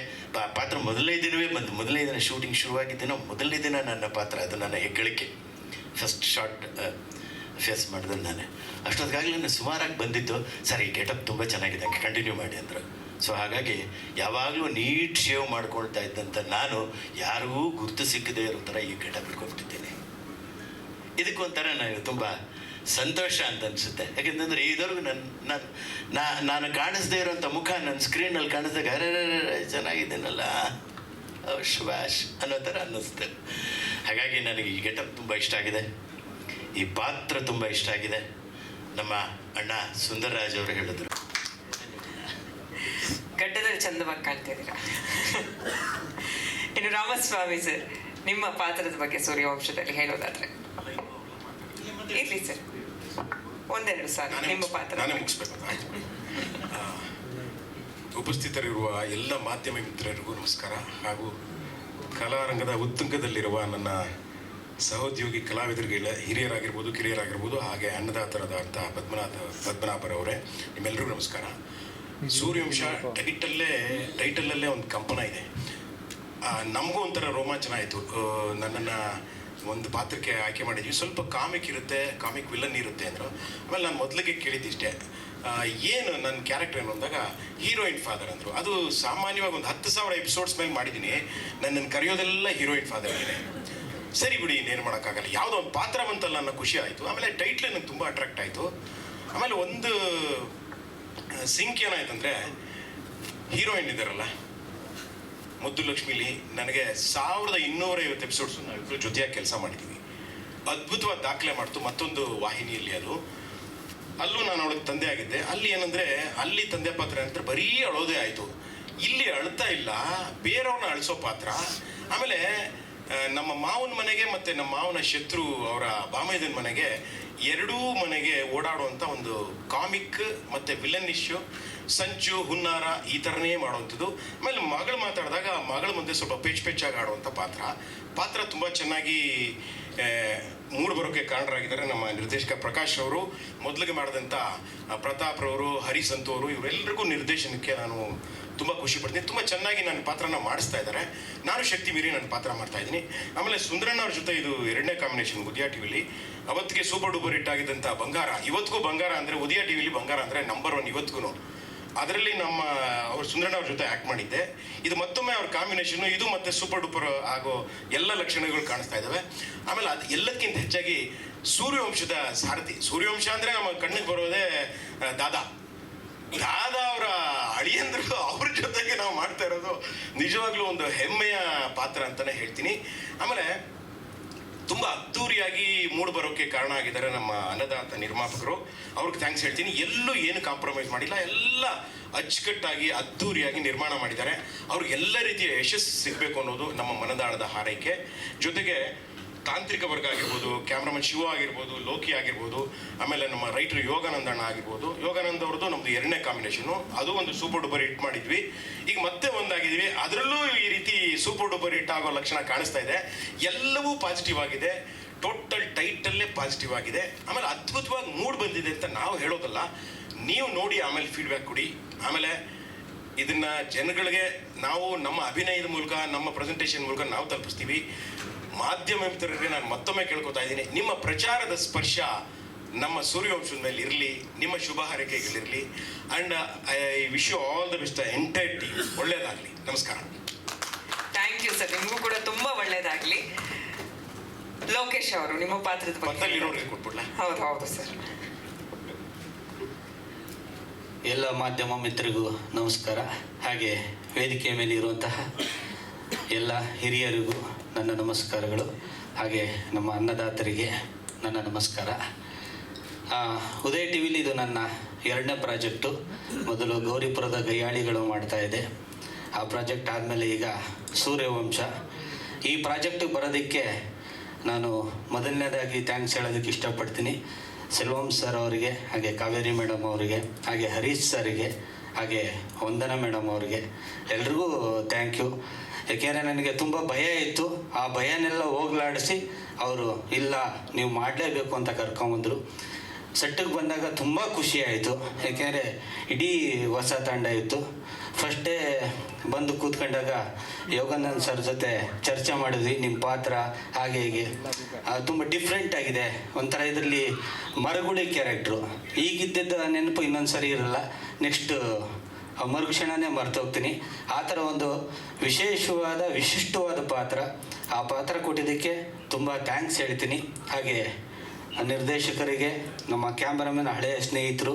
ಪಾತ್ರ ಮೊದಲನೇ ದಿನವೇ ಬಂತು. ಮೊದಲನೇ ದಿನ ಶೂಟಿಂಗ್ ಶುರುವಾಗಿದ್ದೇನೋ ಮೊದಲನೇ ದಿನ ನನ್ನ ಪಾತ್ರ, ಅದು ನನ್ನ ಹೆಗ್ಗಳಿಕೆ. ಫಸ್ಟ್ ಶಾರ್ಟ್ ಫೇಸ್ ಮಾಡಿದ್ರೆ ನಾನೇ. ಅಷ್ಟೊತ್ತಿಗಾಗಲೇ ನಾನು ಸುಮಾರಾಗಿ ಬಂದಿತ್ತು. ಸರ್ ಈ ಗೆಟಪ್ ತುಂಬ ಚೆನ್ನಾಗಿದೆ, ಕಂಟಿನ್ಯೂ ಮಾಡಿ ಅಂದರು. ಸೊ ಹಾಗಾಗಿ ಯಾವಾಗಲೂ ನೀಟ್ ಶೇವ್ ಮಾಡ್ಕೊಳ್ತಾ ಇದ್ದಂಥ ನಾನು ಯಾರಿಗೂ ಗುರ್ತು ಸಿಕ್ಕದೇ ಇರೋ ಥರ ಈ ಗೆಟಪ್ ಇಟ್ಕೊಂಡ್ಬಿಟ್ಟಿದ್ದೇನೆ. ಇದಕ್ಕೊಂಥರ ನನಗೆ ತುಂಬ ಸಂತೋಷ ಅಂತ ಅನಿಸುತ್ತೆ. ಯಾಕೆಂತಂದರೆ ಇದುವರೆಗೂ ನಾನು ಕಾಣಿಸ್ದೇ ಇರೋಂಥ ಮುಖ ನನ್ನ ಸ್ಕ್ರೀನಲ್ಲಿ ಕಾಣಿಸ್ದಾಗ ಅರೆ ಚೆನ್ನಾಗಿದ್ದೇನಲ್ಲ ಶುಭಾಷ್ ಅನ್ನೋ ಥರ ಅನ್ನಿಸ್ತೆ. ಹಾಗಾಗಿ ನನಗೆ ಈ ಗೆಟಪ್ ತುಂಬ ಇಷ್ಟ ಆಗಿದೆ, ಈ ಪಾತ್ರ ತುಂಬ ಇಷ್ಟ ಆಗಿದೆ. ನಮ್ಮ ಅಣ್ಣ ಸುಂದರರಾಜ್ ಅವರು ಹೇಳಿದ್ರು, ಗಡ್ಡದಲ್ಲಿ ಚಂದವಾಗಿ ಕಾಣ್ತಿದ್ದೀರಾ. ಇನ್ನು ರಾಮಸ್ವಾಮಿ ಸರ್, ನಿಮ್ಮ ಪಾತ್ರದ ಬಗ್ಗೆ ಸೂರ್ಯವಂಶದಲ್ಲಿ ಹೇಳೋದಾದ್ರೆ ಇರ್ಲಿ ಸರ್, ಒಂದೆರಡು ಸಾಲ ನಿಮ್ಮ ಪಾತ್ರ. ನಾನೇ ಮುಗಿಸ್ಬೇಕು. ಉಪಸ್ಥಿತರಿರುವ ಎಲ್ಲ ಮಾಧ್ಯಮ ಮಿತ್ರರಿಗೂ ನಮಸ್ಕಾರ. ಹಾಗೂ ಕಲಾರಂಗದ ಉತ್ತುಂಗದಲ್ಲಿರುವ ನನ್ನ ಸಹೋದ್ಯೋಗಿ ಕಲಾವಿದರಿಗೆ, ಹಿರಿಯರಾಗಿರ್ಬೋದು ಕಿರಿಯರಾಗಿರ್ಬೋದು, ಹಾಗೆ ಅನ್ನದಾತರಾದಂಥ ಪದ್ಮನಾಭರವರೇ, ನಿಮ್ಮೆಲ್ಲರಿಗೂ ನಮಸ್ಕಾರ. ಸೂರ್ಯವಂಶ ಟೈಟಲ್ಲೇ ಒಂದು ಕಂಪನ ಇದೆ. ನಮಗೂ ಒಂಥರ ರೋಮಾಂಚನ ಆಯಿತು. ನನ್ನನ್ನು ಒಂದು ಪಾತ್ರಕ್ಕೆ ಆಯ್ಕೆ ಮಾಡಿದ್ವಿ. ಸ್ವಲ್ಪ ಕಾಮಿಕ್ ಇರುತ್ತೆ, ಕಾಮಿಕ್ ವಿಲನ್ ಇರುತ್ತೆ ಅಂದರು. ಆಮೇಲೆ ನಾನು ಮೊದಲಿಗೆ ಕೇಳಿದ್ದಿಷ್ಟೇ, ಏನು ನನ್ನ ಕ್ಯಾರೆಕ್ಟರ್ ಏನು ಅಂದಾಗ ಹೀರೋಯಿನ್ ಫಾದರ್ ಅಂದರು. ಅದು ಸಾಮಾನ್ಯವಾಗಿ ಒಂದು 10,000 ಎಪಿಸೋಡ್ಸ್ ಮೇಲೆ ಮಾಡಿದ್ದೀನಿ. ನನ್ನನ್ನು ಕರೆಯೋದೆಲ್ಲ ಹೀರೋಯಿನ್ ಫಾದರ್ಗೆ. ಸರಿ ಬಿಡಿ, ಇನ್ನೇನು ಮಾಡೋಕ್ಕಾಗಲ್ಲ, ಯಾವುದೋ ಒಂದು ಪಾತ್ರ ಬಂತಲ್ಲ ಅನ್ನೋ ಖುಷಿ ಆಯಿತು. ಆಮೇಲೆ ಟೈಟ್ಲ್ ನನಗೆ ತುಂಬ ಅಟ್ರಾಕ್ಟ್ ಆಯಿತು. ಆಮೇಲೆ ಒಂದು ಸಿಂಕ್ ಏನಾಯ್ತಂದರೆ, ಹೀರೋಯಿನ್ ಇದ್ದಾರಲ್ಲ ಮುದ್ದು ಲಕ್ಷ್ಮಿಲಿ, ನನಗೆ 1250 ಎಪಿಸೋಡ್ಸು ನಾವಿಬ್ಬರು ಜೊತೆಯಾಗಿ ಕೆಲಸ ಮಾಡಿದ್ದೀವಿ. ಅದ್ಭುತವಾದ ದಾಖಲೆ ಮಾಡ್ತು ಮತ್ತೊಂದು ವಾಹಿನಿಯಲ್ಲಿ. ಅಲ್ಲೂ ನಾನು ಅವಳಿಗೆ ತಂದೆ ಆಗಿದ್ದೆ. ಅಲ್ಲಿ ಏನಂದರೆ, ಅಲ್ಲಿ ತಂದೆ ಪಾತ್ರ ಅಂತ ಬರೀ ಅಳೋದೇ ಆಯಿತು. ಇಲ್ಲಿ ಅಳ್ತಾ ಇಲ್ಲ, ಬೇರೆಯವ್ರನ್ನ ಅಳಿಸೋ ಪಾತ್ರ. ಆಮೇಲೆ ನಮ್ಮ ಮಾವನ ಮನೆಗೆ ಮತ್ತು ನಮ್ಮ ಮಾವನ ಶತ್ರು ಅವರ ಬಾಮೈದನ ಮನೆಗೆ, ಎರಡೂ ಮನೆಗೆ ಓಡಾಡುವಂಥ ಒಂದು ಕಾಮಿಕ್ ಮತ್ತು ವಿಲನ್ನಿಶು, ಸಂಚು ಹುನ್ನಾರ ಈ ಥರನೇ ಮಾಡುವಂಥದ್ದು. ಆಮೇಲೆ ಮಗಳು ಮಾತಾಡಿದಾಗ ಮಗಳ ಮುಂದೆ ಸ್ವಲ್ಪ ಪೆಚ್ಚಾಗಿ ಆಡುವಂಥ ಪಾತ್ರ ತುಂಬ ಚೆನ್ನಾಗಿ ಮೂಡ್ ಬರೋಕ್ಕೆ ಕಾರಣರಾಗಿದ್ದಾರೆ ನಮ್ಮ ನಿರ್ದೇಶಕ ಪ್ರಕಾಶ್ ಅವರು. ಮೊದಲಿಗೆ ಮಾಡಿದಂಥ ಪ್ರತಾಪ್ರವರು, ಹರಿಸಂತು ಅವರು, ಇವರೆಲ್ಲರಿಗೂ ನಿರ್ದೇಶನಕ್ಕೆ ನಾನು ತುಂಬ ಖುಷಿ ಪಡ್ತೀನಿ. ತುಂಬ ಚೆನ್ನಾಗಿ ನನ್ನ ಪಾತ್ರನ ಮಾಡಿಸ್ತಾ ಇದ್ದಾರೆ. ನಾನು ಶಕ್ತಿ ಮೀರಿ ನನ್ನ ಪಾತ್ರ ಮಾಡ್ತಾ ಇದ್ದೀನಿ. ಆಮೇಲೆ ಸುಂದರಣ್ಣ ಅವ್ರ ಜೊತೆ ಇದು 2ನೇ ಕಾಂಬಿನೇಷನ್ ಉದಯ ಟಿವಿಲಿ. ಅವತ್ತಿಗೆ ಸೂಪರ್ ಡೂಪರ್ ಹಿಟ್ ಆಗಿದ್ದಂಥ ಬಂಗಾರ, ಇವತ್ತಿಗೂ ಬಂಗಾರ ಅಂದರೆ, ಉದಯ ಟಿವಿಲಿ ಬಂಗಾರ ಅಂದರೆ ನಂಬರ್ 1 ಇವತ್ತಿಗೂ. ಅದರಲ್ಲಿ ಅವ್ರ ಸುಂದರಣ್ಣ ಅವ್ರ ಜೊತೆ ಆ್ಯಕ್ಟ್ ಮಾಡಿದ್ದೆ. ಇದು ಮತ್ತೊಮ್ಮೆ ಅವ್ರ ಕಾಂಬಿನೇಷನ್ನು. ಇದು ಮತ್ತೆ ಸೂಪರ್ ಡೂಪರ್ ಆಗೋ ಎಲ್ಲ ಲಕ್ಷಣಗಳು ಕಾಣಿಸ್ತಾ ಇದ್ದಾವೆ. ಆಮೇಲೆ ಅದು ಎಲ್ಲಕ್ಕಿಂತ ಹೆಚ್ಚಾಗಿ ಸೂರ್ಯವಂಶದ ಸಾರಥಿ. ಸೂರ್ಯವಂಶ ಅಂದರೆ ನಮ್ಮ ಕಣ್ಣಿಗೆ ಬರೋದೇ ದಾದಾ ಅವರ ಅಳಿಯಂದ್ರು, ಅವ್ರ ಜೊತೆಗೆ ನಾವು ಮಾಡ್ತಾ ಇರೋದು ನಿಜವಾಗ್ಲೂ ಒಂದು ಹೆಮ್ಮೆಯ ಪಾತ್ರ ಅಂತಲೇ ಹೇಳ್ತೀನಿ. ಆಮೇಲೆ ತುಂಬ ಅದ್ದೂರಿಯಾಗಿ ಮೂಡ್ ಬರೋಕ್ಕೆ ಕಾರಣ ಆಗಿದ್ದಾರೆ ನಮ್ಮ ಅನ್ನದಾತ ನಿರ್ಮಾಪಕರು. ಅವ್ರಿಗೆ ಥ್ಯಾಂಕ್ಸ್ ಹೇಳ್ತೀನಿ. ಎಲ್ಲೂ ಏನು ಕಾಂಪ್ರಮೈಸ್ ಮಾಡಿಲ್ಲ, ಎಲ್ಲ ಅಚ್ಚುಕಟ್ಟಾಗಿ ಅದ್ದೂರಿಯಾಗಿ ನಿರ್ಮಾಣ ಮಾಡಿದ್ದಾರೆ. ಅವ್ರಿಗೆ ಎಲ್ಲ ರೀತಿಯ ಯಶಸ್ಸು ಸಿಗಬೇಕು ಅನ್ನೋದು ನಮ್ಮ ಮನದಾಳದ ಹಾರೈಕೆ. ಜೊತೆಗೆ ತಾಂತ್ರಿಕ ವರ್ಗ ಆಗಿರ್ಬೋದು, ಕ್ಯಾಮ್ರಾಮನ್ ಶಿವ ಆಗಿರ್ಬೋದು, ಲೋಕಿ ಆಗಿರ್ಬೋದು, ಆಮೇಲೆ ನಮ್ಮ ರೈಟರ್ ಯೋಗಾನಂದಣ್ಣ ಆಗಿರ್ಬೋದು. ಯೋಗಾನಂದ್ ಅವ್ರದ್ದು ನಮ್ದು 2ನೇ ಕಾಂಬಿನೇಷನು, ಅದು ಒಂದು ಸೂಪರ್ ಡೂಪರ್ ಹಿಟ್ ಮಾಡಿದ್ವಿ. ಈಗ ಮತ್ತೆ ಒಂದಾಗಿದ್ವಿ, ಅದರಲ್ಲೂ ಈ ರೀತಿ ಸೂಪರ್ ಡೂಪರ್ ಹಿಟ್ ಆಗೋ ಲಕ್ಷಣ ಕಾಣಿಸ್ತಾ ಇದೆ. ಎಲ್ಲವೂ ಪಾಸಿಟಿವ್ ಆಗಿದೆ, ಟೋಟಲ್ ಟೈಟಲ್ಲೇ ಪಾಸಿಟಿವ್ ಆಗಿದೆ. ಆಮೇಲೆ ಅದ್ಭುತವಾಗಿ ಮೂಡ್ ಬಂದಿದೆ ಅಂತ ನಾವು ಹೇಳೋದಲ್ಲ, ನೀವು ನೋಡಿ ಆಮೇಲೆ ಫೀಡ್ಬ್ಯಾಕ್ ಕೊಡಿ. ಆಮೇಲೆ ಇದನ್ನ ಜನಗಳಿಗೆ ನಾವು ನಮ್ಮ ಅಭಿನಯದ ಮೂಲಕ, ನಮ್ಮ ಪ್ರೆಸೆಂಟೇಷನ್ ಮೂಲಕ ನಾವು ತಲುಪಿಸ್ತೀವಿ. ಮಾಧ್ಯಮ ಮಿತ್ರರಿಗೆ ನಾನು ಮತ್ತೊಮ್ಮೆ ಕೇಳ್ಕೊತಾ ಇದ್ದೀನಿ, ನಿಮ್ಮ ಪ್ರಚಾರದ ಸ್ಪರ್ಶ ನಮ್ಮ ಸೂರ್ಯವಂಶದ ಮೇಲೆ ಇರಲಿ, ನಿಮ್ಮ ಶುಭ ಹಾರೈಕೆಗಳಿರಲಿ. And I wish you all the best, entire team ಒಳ್ಳೇದಾಗಲಿ. ನಮಸ್ಕಾರ. ಥ್ಯಾಂಕ್ ಯು ಸರ್, ನಿಮಗೂ ಕೂಡ ತುಂಬಾ ಒಳ್ಳೇದಾಗ್ಲಿ. ಲೋಕೇಶ್ ಅವರು, ನಿಮ್ಮ ಪಾತ್ರದ ಬಗ್ಗೆ ಪಕ್ಕದಲ್ಲಿರೋರಿಗೆ ಕೊಟ್ಬಿಡ್ಲಾ? ಹೌದು ಸರ್. ಎಲ್ಲ ಮಾಧ್ಯಮ ಮಿತ್ರರಿಗೂ ನಮಸ್ಕಾರ. ಹಾಗೆ ವೇದಿಕೆಯ ಮೇಲೆ ಇರುವಂತಹ ಎಲ್ಲ ಹಿರಿಯರಿಗೂ ನನ್ನ ನಮಸ್ಕಾರಗಳು. ಹಾಗೆ ನಮ್ಮ ಅನ್ನದಾತರಿಗೆ ನನ್ನ ನಮಸ್ಕಾರ. ಉದಯ ಟಿ ವಿಲಿ ಇದು ನನ್ನ 2ನೇ ಪ್ರಾಜೆಕ್ಟು. ಮೊದಲು ಗೌರಿಪುರದ ಗಯ್ಯಾಳಿಗಳು ಮಾಡ್ತಾ ಇದ್ದೆ. ಆ ಪ್ರಾಜೆಕ್ಟ್ ಆದಮೇಲೆ ಈಗ ಸೂರ್ಯವಂಶ. ಈ ಪ್ರಾಜೆಕ್ಟಿಗೆ ಬರೋದಕ್ಕೆ ನಾನು ಮೊದಲನೇದಾಗಿ ಥ್ಯಾಂಕ್ಸ್ ಹೇಳೋದಕ್ಕೆ ಇಷ್ಟಪಡ್ತೀನಿ ಸೆಲ್ವಂ ಸರ್ ಅವರಿಗೆ, ಹಾಗೆ ಕಾವೇರಿ ಮೇಡಮ್ ಅವರಿಗೆ, ಹಾಗೆ ಹರೀಶ್ ಸರ್ಗೆ, ಹಾಗೆ ವಂದನಾ ಮೇಡಮ್ ಅವರಿಗೆ, ಎಲ್ರಿಗೂ ಥ್ಯಾಂಕ್ ಯು. ಯಾಕೆಂದರೆ ನನಗೆ ತುಂಬ ಭಯ ಇತ್ತು. ಆ ಭಯನೆಲ್ಲ ಹೋಗ್ಲಾಡಿಸಿ ಅವರು ಇಲ್ಲ ನೀವು ಮಾಡಲೇಬೇಕು ಅಂತ ಕರ್ಕೊಂಬಂದರು. ಸೆಟ್ಟಿಗೆ ಬಂದಾಗ ತುಂಬ ಖುಷಿ ಆಯಿತು. ಯಾಕೆಂದರೆ ಇಡೀ ಹೊಸ ತಂಡ ಇತ್ತು. ಫಸ್ಟ್ ಡೇ ಬಂದು ಕೂತ್ಕೊಂಡಾಗ ಯೋಗಾನಂದ್ ಸರ್ ಜೊತೆ ಚರ್ಚೆ ಮಾಡಿದ್ವಿ, ನಿಮ್ಮ ಪಾತ್ರ ಹಾಗೆ ಹೀಗೆ ತುಂಬ ಡಿಫ್ರೆಂಟ್ ಆಗಿದೆ. ಒಂಥರ ಇದರಲ್ಲಿ ಮರಗುಳಿ ಕ್ಯಾರೆಕ್ಟ್ರು, ಈಗಿದ್ದ ನೆನಪು ಇನ್ನೊಂದು ಸರಿ ಇರಲ್ಲ, ನೆಕ್ಸ್ಟ್ ಮರುಕ್ಷಣನೇ ಮರ್ತೋಗ್ತೀನಿ. ಆ ಥರ ಒಂದು ವಿಶಿಷ್ಟವಾದ ಪಾತ್ರ. ಆ ಪಾತ್ರ ಕೊಟ್ಟಿದ್ದಕ್ಕೆ ತುಂಬ ಥ್ಯಾಂಕ್ಸ್ ಹೇಳ್ತೀನಿ. ಹಾಗೆ ನಿರ್ದೇಶಕರಿಗೆ, ನಮ್ಮ ಕ್ಯಾಮ್ರಾಮನ್, ಹಳೆಯ ಸ್ನೇಹಿತರು